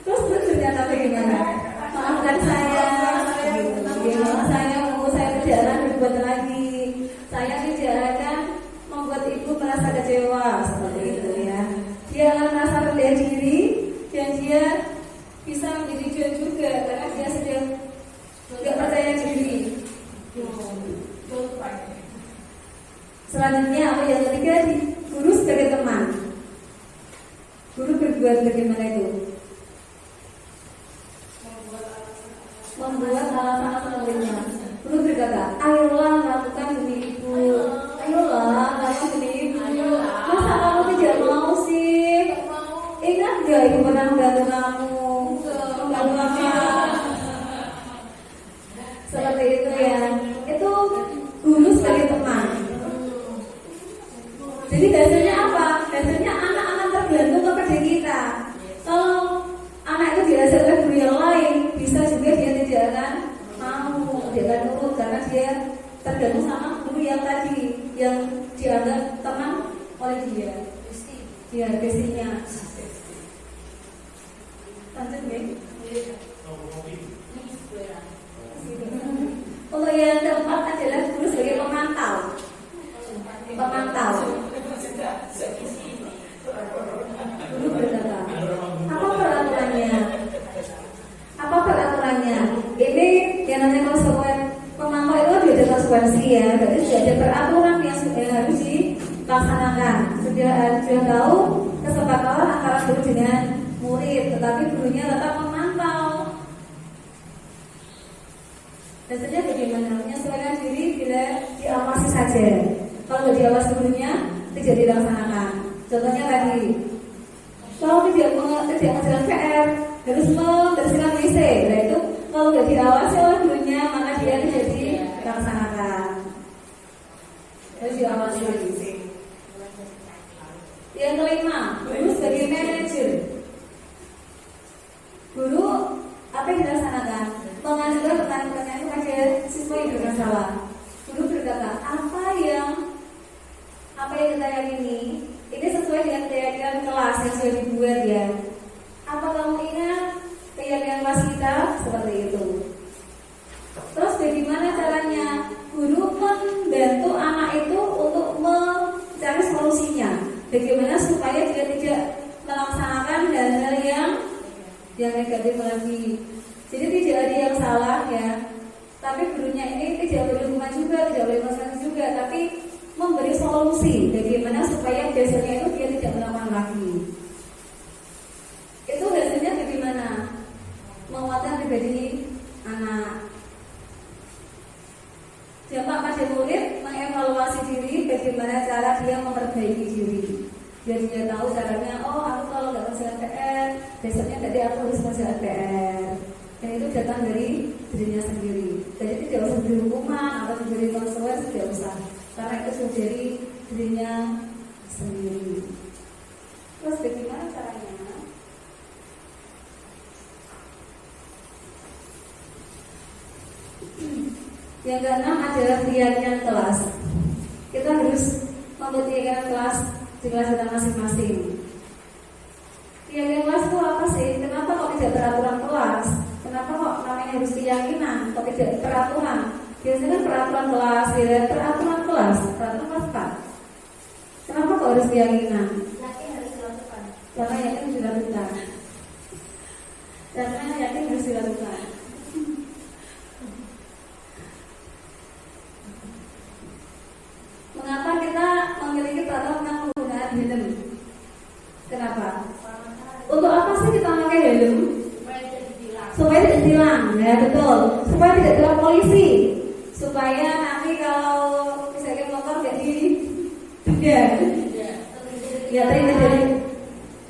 Terus ternyata bagaimana? Maafkan saya mau saya tidak akan berbuat lagi. Saya tidak akan membuat ibu merasa kecewa seperti itu. berbuat bagaimana itu? Membuat alasan lainnya. Guru berkata, ayolah lakukan demi ibu. Ayolah lakukan demi ibu. Masa kamu tidak mau sih? Ingat gak ibu pernah membantu kamu? Membantu apa? Seperti itu ya. Itu guru sebagai teman. Jadi dasarnya apa? Dasarnya anak-anak tergantung kepada kita. Kalau anak itu diajarkan guru yang lain, bisa juga dia tidak akan mau, dia akan nurut karena dia tergantung sama guru yang tadi, yang dianggap teman oleh dia. Dia bestinya. Lanjut nih. Untuk yang keempat adalah guru sebagai pemantau. Pemantau. Guru berkata, apa peraturannya? Apa peraturannya? Ini yang namanya konsekuensi. Pemantau itu ada konsekuensi ya. Berarti sudah ada peraturan yang harus dilaksanakan. Sudah tahu kesepakatan antara guru dengan murid, tetapi gurunya tetap memantau. Biasanya bagaimana? Menyesuaikan diri bila diawasi saja. Kalau tidak diawasi gurunya, tidak dilaksanakan. Contohnya tadi, kalau tidak mengerjakan PR, harus membersihkan WC. Nah itu kalau tidak diawasi oleh gurunya, maka dia tidak dilaksanakan. Harus diawasi. Yang kelima, guru sebagai manajer. Guru apa yang dilaksanakan? Mengajarkan pertanyaan-pertanyaan kepada siswa yang bermasalah. Guru berkata, apa yang kita yakini ini sesuai dengan keyakinan kelas yang sudah dibuat ya. Apa kamu ingat keyakinan kelas kita seperti itu? Terus bagaimana caranya guru membantu anak itu untuk mencari solusinya? Bagaimana supaya dia tidak melaksanakan hal-hal yang negatif lagi? Jadi tidak ada yang salah ya. Tapi gurunya ini tidak boleh hukuman juga, tidak boleh masalah juga, tapi memberi solusi bagaimana supaya biasanya itu dia tidak melakukan lagi. Itu hasilnya bagaimana? Menguatkan pribadi anak. Dampak pada murid mengevaluasi diri, bagaimana cara dia memperbaiki diri. Biar dia tahu caranya, oh aku kalau nggak kerjakan PR, besoknya tadi aku harus kerjakan PR. Dan itu datang dari dirinya sendiri. Jadi tidak usah diberi hukuman atau diberi konsekuensi, tidak usah. Karena itu sudah dari dirinya sendiri. Terus bagaimana caranya? Yang keenam adalah keyakinan kelas. Kita harus membuat keyakinan kelas di kelas kita masing-masing. Keyakinan kelas itu apa sih? Kenapa kok tidak peraturan kelas? Kenapa kok namanya harus keyakinan? Kok tidak peraturan? Biasanya peraturan kelas, peraturan kelas apa? Kenapa kok harus keyakinan? Yakin harus dilakukan. Karena yakin harus dilakukan. Karena yakin harus dilakukan. Mengapa kita memiliki peraturan tentang penggunaan helm? Kenapa? Untuk apa sih kita pakai helm? Supaya tidak tilang, ya betul. Supaya tidak tilang polisi. Supaya nanti kalau misalnya motor jadi ya teringat dari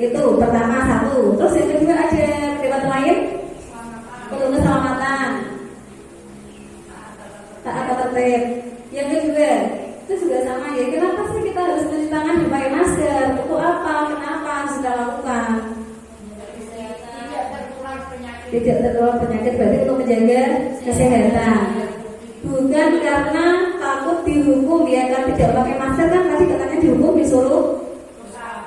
itu pertama satu. Terus yang kedua ada debat lain untuk keselamatan, taat atau tertib. Yang kedua itu juga sama ya. Kenapa sih kita harus mencuci tangan dan pakai masker? Untuk apa? Kenapa harus kita lakukan? Tidak tertular penyakit, berarti untuk menjaga kesehatan. Bukan karena takut dihukum ya, kan tidak pakai masker kan tadi katanya dihukum disuruh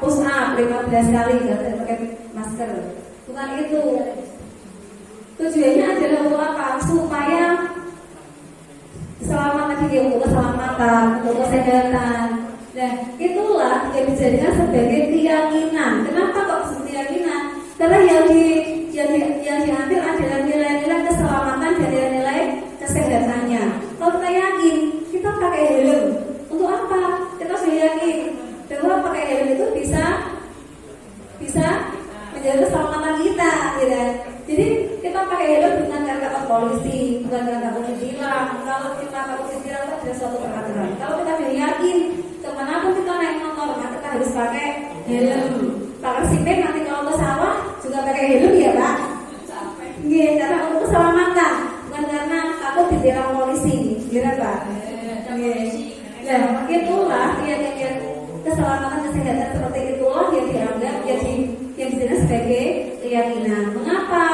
push up 15 kali tidak pakai masker. Bukan itu. Tujuannya adalah untuk apa? Supaya selamat tadi untuk keselamatan, untuk kesehatan. Nah, itulah yang dijadikan sebagai keyakinan. Kenapa kok seperti keyakinan? Karena yang diambil adalah nilai-nilai keselamatan dan nilai-nilai kesehatannya. Kalau kita yakin, kita pakai helm untuk apa? Kita sudah yakin bahwa pakai helm itu bisa pakai helm bukan karena takut polisi, bukan karena takut ditilang. Kalau kita takut ditilang itu ada suatu peraturan. Kalau kita sudah yakin kemanapun kita naik motor, maka kita harus pakai helm. Pakai sipir nanti kalau ke sawah juga pakai helm ya Pak. Iya, karena untuk keselamatan, bukan karena takut ditilang polisi, gitu Pak. Nah, itulah yang keselamatan kesehatan seperti itulah yang dianggap yang disebut sebagai keyakinan. Mengapa?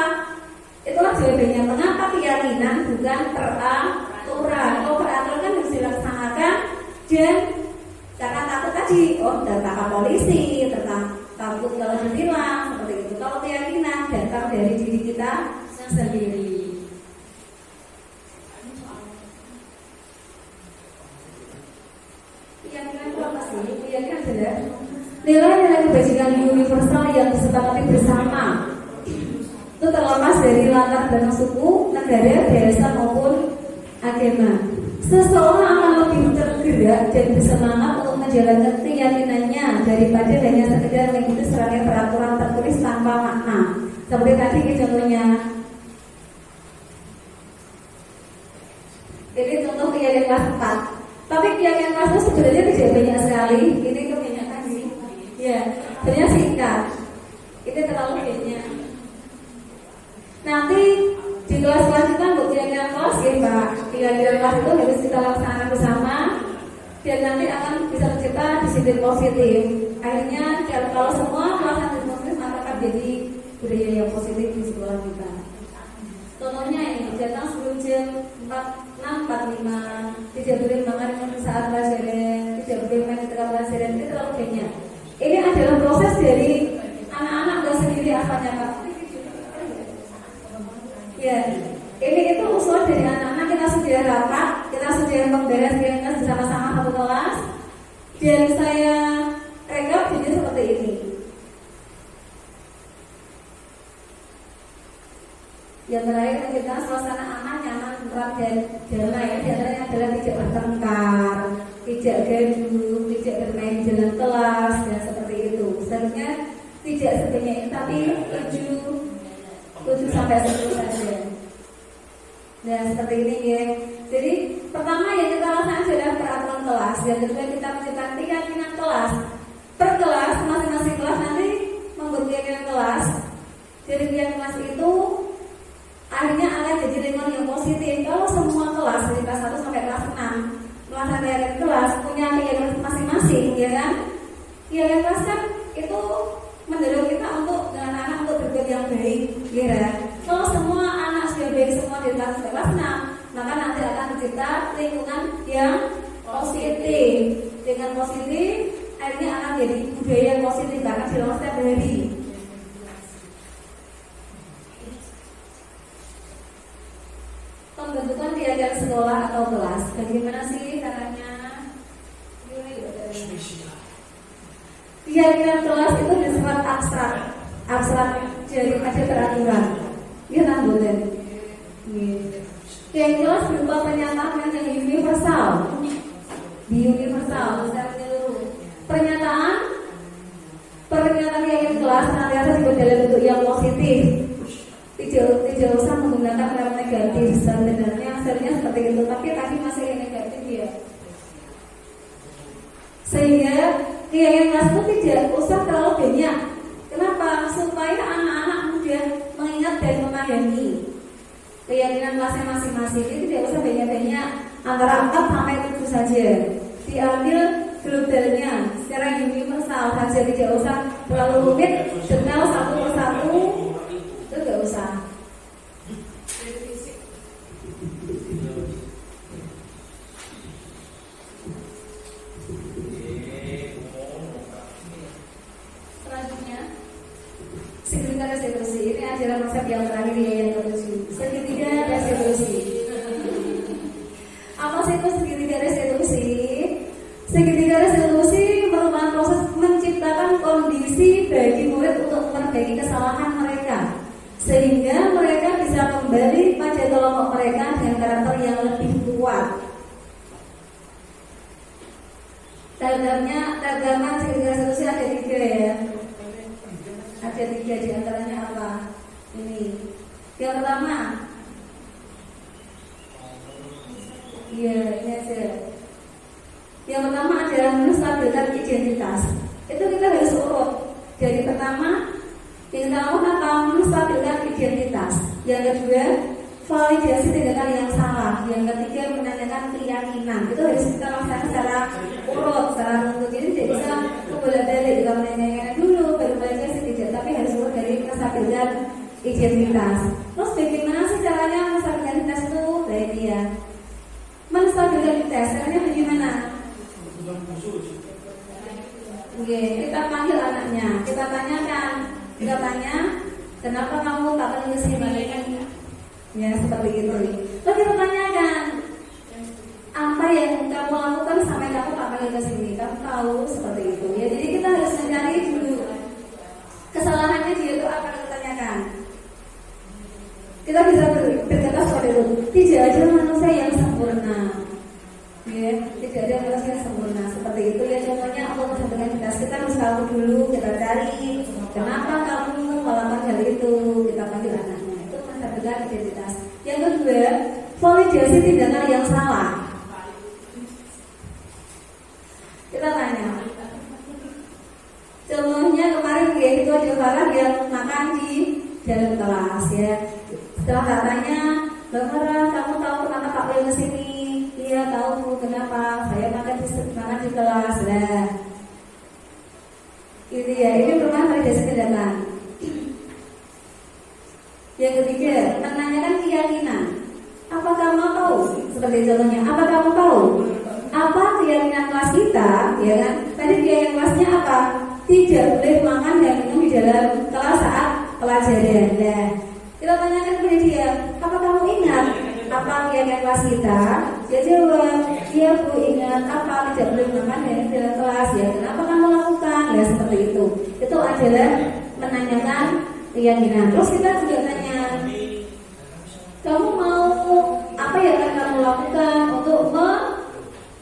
Itulah jawabannya. Mengapa keyakinan bukan peraturan? Kalau peraturan kan harus dilaksanakan dan karena takut tadi, datang polisi, takut kalau ditilang seperti itu. Kalau keyakinan datang dari diri kita sendiri. Keyakinan itu apa sih? Keyakinan adalah nilai-nilai kebajikan universal yang disepakati bersama. Itu terlepas dari latar belakang suku, negara, bahasa maupun agama. Seseorang akan lebih tergerak dan bersemangat untuk menjalankan keyakinannya daripada hanya sekedar mengikuti serangkaian peraturan tertulis tanpa makna. Seperti tadi contohnya. Ini contoh keyakinan kelas 4. Tapi keyakinan kelas itu sebenarnya tidak banyak sekali. Ini kebanyakan sih. Ya, sebenarnya singkat. Ini terlalu banyak. Nanti di kelas selanjutnya untuk keyakinan kelas ya Pak. Keyakinan kelas itu harus kita laksanakan bersama dan nanti akan bisa tercipta disiplin positif. Akhirnya kalau semua melaksanakan positif maka akan jadi budaya yang positif di sekolah kita. Contohnya ini, datang sebelum jam 6.45, tidak boleh makan saat pelajaran, tidak boleh main di tengah pelajaran, itu terlalu banyak. Ini adalah proses dari anak-anak dan sendiri asalnya Pak. Ya, ini itu usul dari anak-anak. Kita sudah rapat, kita sudah memberes kelas bersama-sama satu kelas, dan saya rekap jadi seperti ini. Yang terakhir kita suasana aman, nyaman, tenang dan damai. Di antaranya adalah tidak bertengkar, tidak gaduh, tidak bermain di dalam kelas dan seperti itu. Seharusnya tidak sebanyak ini, tapi 7 sampai 10 saja. Nah seperti ini ya. Jadi pertama yang kita laksanakan adalah peraturan kelas. Yang kedua kita menciptakan keyakinan kelas. Per kelas, masing-masing kelas nanti membuat keyakinan kelas. Jadi keyakinan kelas itu akhirnya akan jadi lingkungan yang positif. Kalau semua kelas dari kelas 1 sampai kelas 6 melaksanakan kelas punya keyakinan masing-masing, ya kan? Keyakinan kelas kan itu mendorong kita untuk dengan anak untuk berbuat yang baik, ya kan? Kalau semua anak sudah baik semua dari kelas 1 sampai kelas 6, maka nanti akan tercipta lingkungan yang positif. Dengan positif, akhirnya akan jadi budaya yang positif karena dilakukan setiap hari. Pembentukan keyakinan sekolah atau kelas, bagaimana sih caranya? Keyakinan kelas itu bersifat abstrak daripada peraturan. Dia tambulan. Keyakinan kelas berupa pernyataan yang universal. Secara menyeluruh. Pernyataan keyakinan kelas senantiasa dibuat dalam bentuk yang positif. Tidak usah menggunakan kata negatif. Sebenarnya seperti itu, tapi tadi masih yang negatif ya. Sehingga keyakinan kelas itu tidak usah terlalu banyak. Kenapa? Supaya anak-anak mudah mengingat dan memahami keyakinan kelasnya masing-masing. Itu tidak usah banyak-banyak, antara 4 sampai 7 saja. Diambil globalnya secara universal saja, tidak usah terlalu rumit. Detail satu persatu itu tidak usah. Selanjutnya segitiga restitusi. Ini ajaran konsep yang terakhir ya, yang ke-7. Segitiga restitusi. Apa sih itu segitiga restitusi? Segitiga restitusi merupakan proses menciptakan kondisi bagi murid untuk memperbaiki kesalahan mereka, sehingga mereka bisa kembali pada kelompok mereka dengan karakter yang lebih kuat. Tanda segitiga restitusi ada 3 ya. Ada 3 di antaranya apa? Ini. Yang pertama, Jadi pertama, yang pertama menstabilkan identitas. Yang kedua, validasi tindakan yang salah. Yang ketiga, menanyakan keyakinan. Itu harus kita laksanakan secara urut, secara runtut. Jadi tidak bisa bolak-balik kita menanyakan dulu baru validasi tidak, tapi harus urut dari menstabilkan identitas. Terus bagaimana sih caranya menstabilkan identitas itu? Baik ya. Menstabilkan identitas caranya bagaimana? Oke, kita panggil anaknya, kita tanyakan, kita tanya, kenapa kamu tak pergi ke sini? Ya seperti itu. Lalu kita tanyakan, apa yang kamu lakukan sampai kamu tak pergi ke sini? Kamu tahu seperti itu. Ya, jadi kita harus mencari dulu kesalahannya dia itu apa yang kita tanyakan. Kita bisa berkata seperti itu. Tidak ada manusia yang sempurna. Ya, tidak ada manusia yang sempurna seperti itu ya. Contohnya untuk menentukan identitas kita harus tahu dulu, kita cari kenapa kamu melakukan hal itu, kita panggil anaknya. Itu menentukan identitas. Yang kedua, validasi tindakan yang salah. Kita tanya. Contohnya kemarin ya itu ada Farah yang makan di dalam kelas ya. Setelah katanya, Mbak Farah, kamu tahu kenapa tak boleh ke sini? Iya tahu kenapa, saya makan di kelas lah. Itu ya, ini merupakan validasi tindakan. Yang ketiga, menanyakan keyakinan. Apa kamu tahu? Seperti contohnya, apa kamu tahu? Apa keyakinan kelas kita? Ya kan? Tadi keyakinan kelasnya apa? Tidak boleh makan dan minum di dalam kelas saat pelajaran. Nah, kita tanyakan kepada dia, apa kamu ingat apa keyakinan kelas kita? Dia jawab, iya Bu ingat. Apa tidak boleh makan dan dalam kelas? Ya, kenapa kamu lakukan? Ya seperti itu. Itu adalah menanyakan keyakinan. Terus kita juga tanya, kamu mau apa yang akan kamu lakukan untuk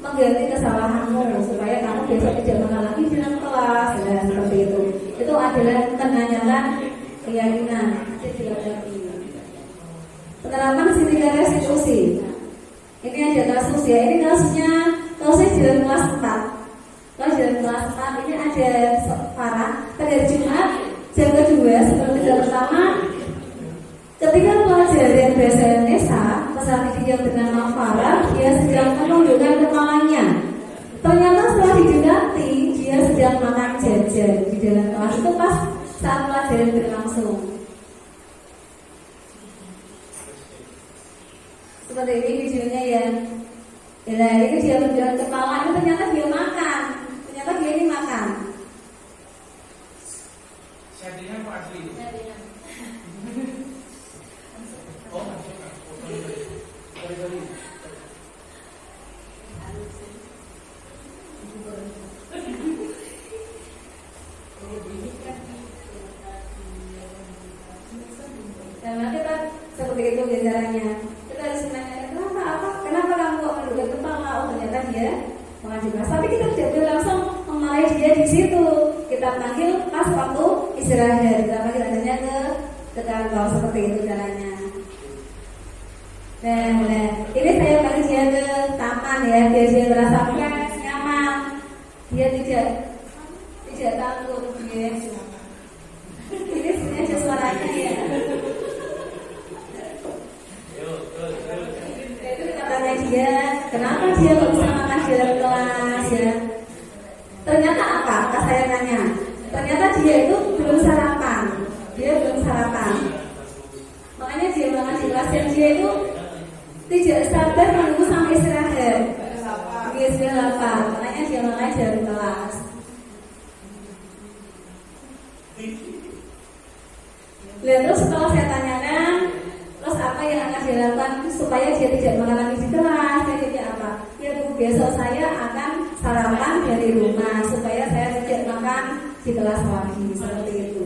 mengganti kesalahanmu supaya kamu besok tidak mengalami dalam kelas? Ya seperti itu. Itu adalah menanyakan keyakinan. Penerapan tiga restitusi. Ini ada kasus ya. Ini kasusnya dalam kelas 4. Kalau dalam kelas 4 ini ada Farah pada Jumat jam kedua sebelum jam pertama. Ketika pelajaran bahasa Indonesia, peserta yang bernama Farah dia sedang menundukkan kepalanya. Ternyata setelah didekati dia sedang makan jajan di dalam kelas itu pas saat pelajaran berlangsung. Seperti ini videonya ya. Nah, ini dia menundukkan kepala, itu ternyata dia makan. Ternyata dia ini makan. Settingan Pak Asli. Oh, sorry. Karena kita seperti itu bicaranya. Kita harus menanyakan kenapa kamu kok menundukkan kepala? Oh ternyata dia makan di kelas. Tapi kita tidak boleh langsung memarahi dia di situ. Kita panggil pas waktu istirahat. Kita panggil adanya ke kantor seperti itu caranya. Nah, ini saya panggil dia ke taman ya, biar dia merasa nyaman. Dia tidak takut. Ya. Ini sebenarnya suaranya ya. Itu katanya dia, kenapa dia kok bisa makan di dalam kelas ya? Ternyata apa? Pas saya tanya, ternyata dia itu belum sarapan. Makanya dia makan di kelas dan dia itu tidak sabar menunggu sampai istirahat. Dia sudah lapar, makanya dia makan di dalam kelas. Lalu terus setelah saya tanyakan, terus apa yang akan dilakukan supaya dia tidak mengalami di kelas? Jadinya apa? Ya Bu, besok saya akan sarapan dari rumah supaya saya tidak makan di kelas lagi. Seperti itu.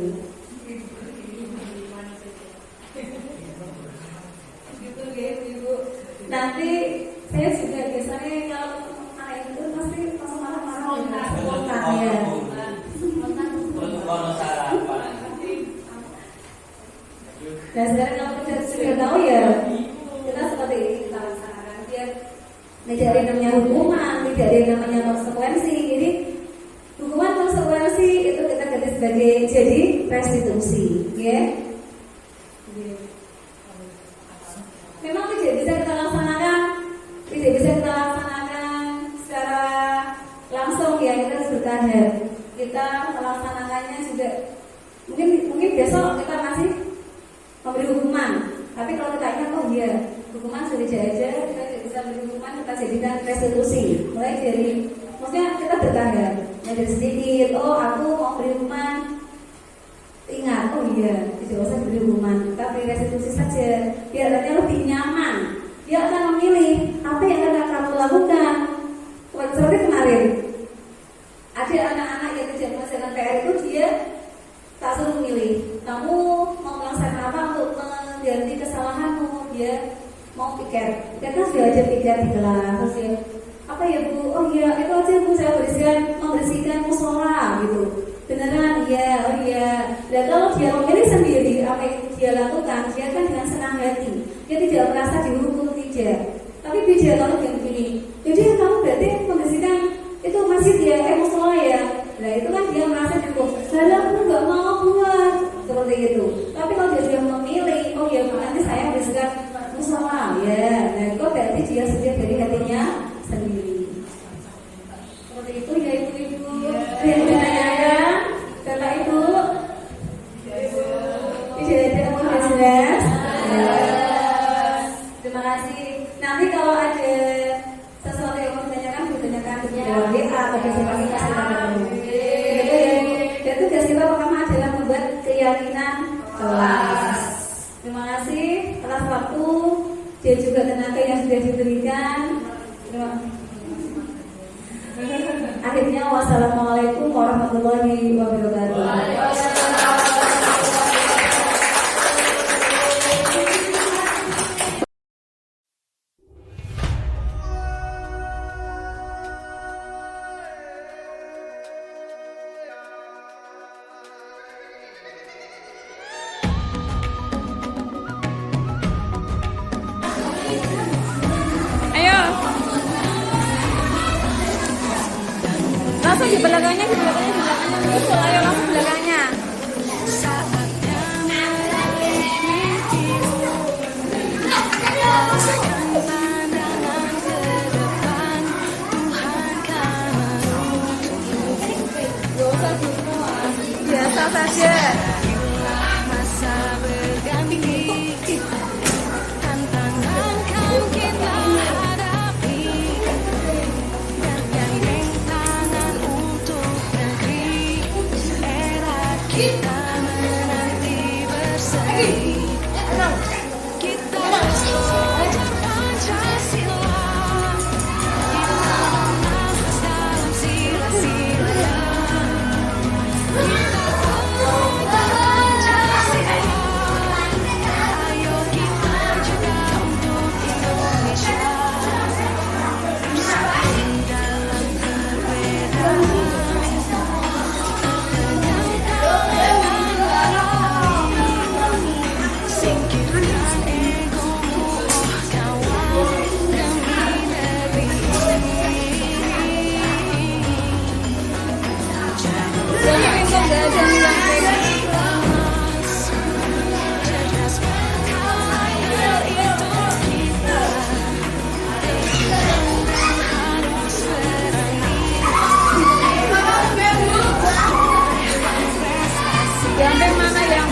Gitu Ibu. Nanti saya juga biasanya kalau anak itu pasti langsung marah-marah spontan ya. Dan sekarang kalau kita sudah tahu ya, kita seperti ini kita laksanakan. Dia tidak ada yang namanya hukuman, tidak ada yang namanya konsekuensi. Jadi hukuman konsekuensi itu kita ganti sebagai jadi restitusi, ya. Memang tidak bisa kita laksanakan secara langsung ya, kita harus bertahap. Kita melaksanakannya juga mungkin besok kita masih memberi hukuman, tapi kalau kita ingat oh iya hukuman sudah aja, kita tidak bisa beri hukuman, kita jadikan restitusi. Mulai dari maksudnya kita bertahap, dari sedikit. Oh aku mau beri hukuman, ingat oh iya tidak usah beri hukuman, kita beri restitusi saja biar katanya lebih nyaman. Dia akan memilih apa yang akan kamu lakukan. Seperti kemarin ada anak-anak yang tidak menyelesaikan PR itu, dia tak suruh milih, kamu mau melaksanakan apa untuk mengganti kesalahanmu. Dia mau piket, kita sudah aja piket di kelas, terus ya apa ya bu, oh iya itu aja bu, saya membersihkan musola gitu. Beneran, iya, oh iya. Dan kalau dia memilih sendiri apa yang dia lakukan, dia kan dengan senang hati, dia tidak merasa dihukum, tidak. Tapi beda kalau dia begini, jadi kamu berarti membersihkan itu masjid ya, musola ya. Nah itu kan dia merasa dihukum, saya aku nggak mau buat seperti itu. Tapi kalau dia sudah memilih, oh ya nanti saya membersihkan musola ya, nah itu berarti dia sudah dari hatinya sendiri. Seperti itu ya ibu-ibu. Yang menanyakan Bapak Ibu, tidak ada yang jelas. Terima kasih. Nanti kalau ada sesuatu yang mau ditanyakan, ditanyakan di dalam WA atau di kita silakan. Itu ya. Dan tugas kita pertama adalah membuat keyakinan kelas. Terima kasih atas waktu dan juga tenaga yang sudah diberikan. Akhirnya wassalamualaikum warahmatullahi wabarakatuh. Langsung di belakangnya. Betul, ayo langsung belakangnya. Biasa saja. Kita menanti bersama. Kita belajar Pancasila. Kita bernafas dalam sila-sila. Kita penuh Pancasila. Ayo kita jaga untuk Indonesia. Bersatu dalam perbedaan. Yang mana yang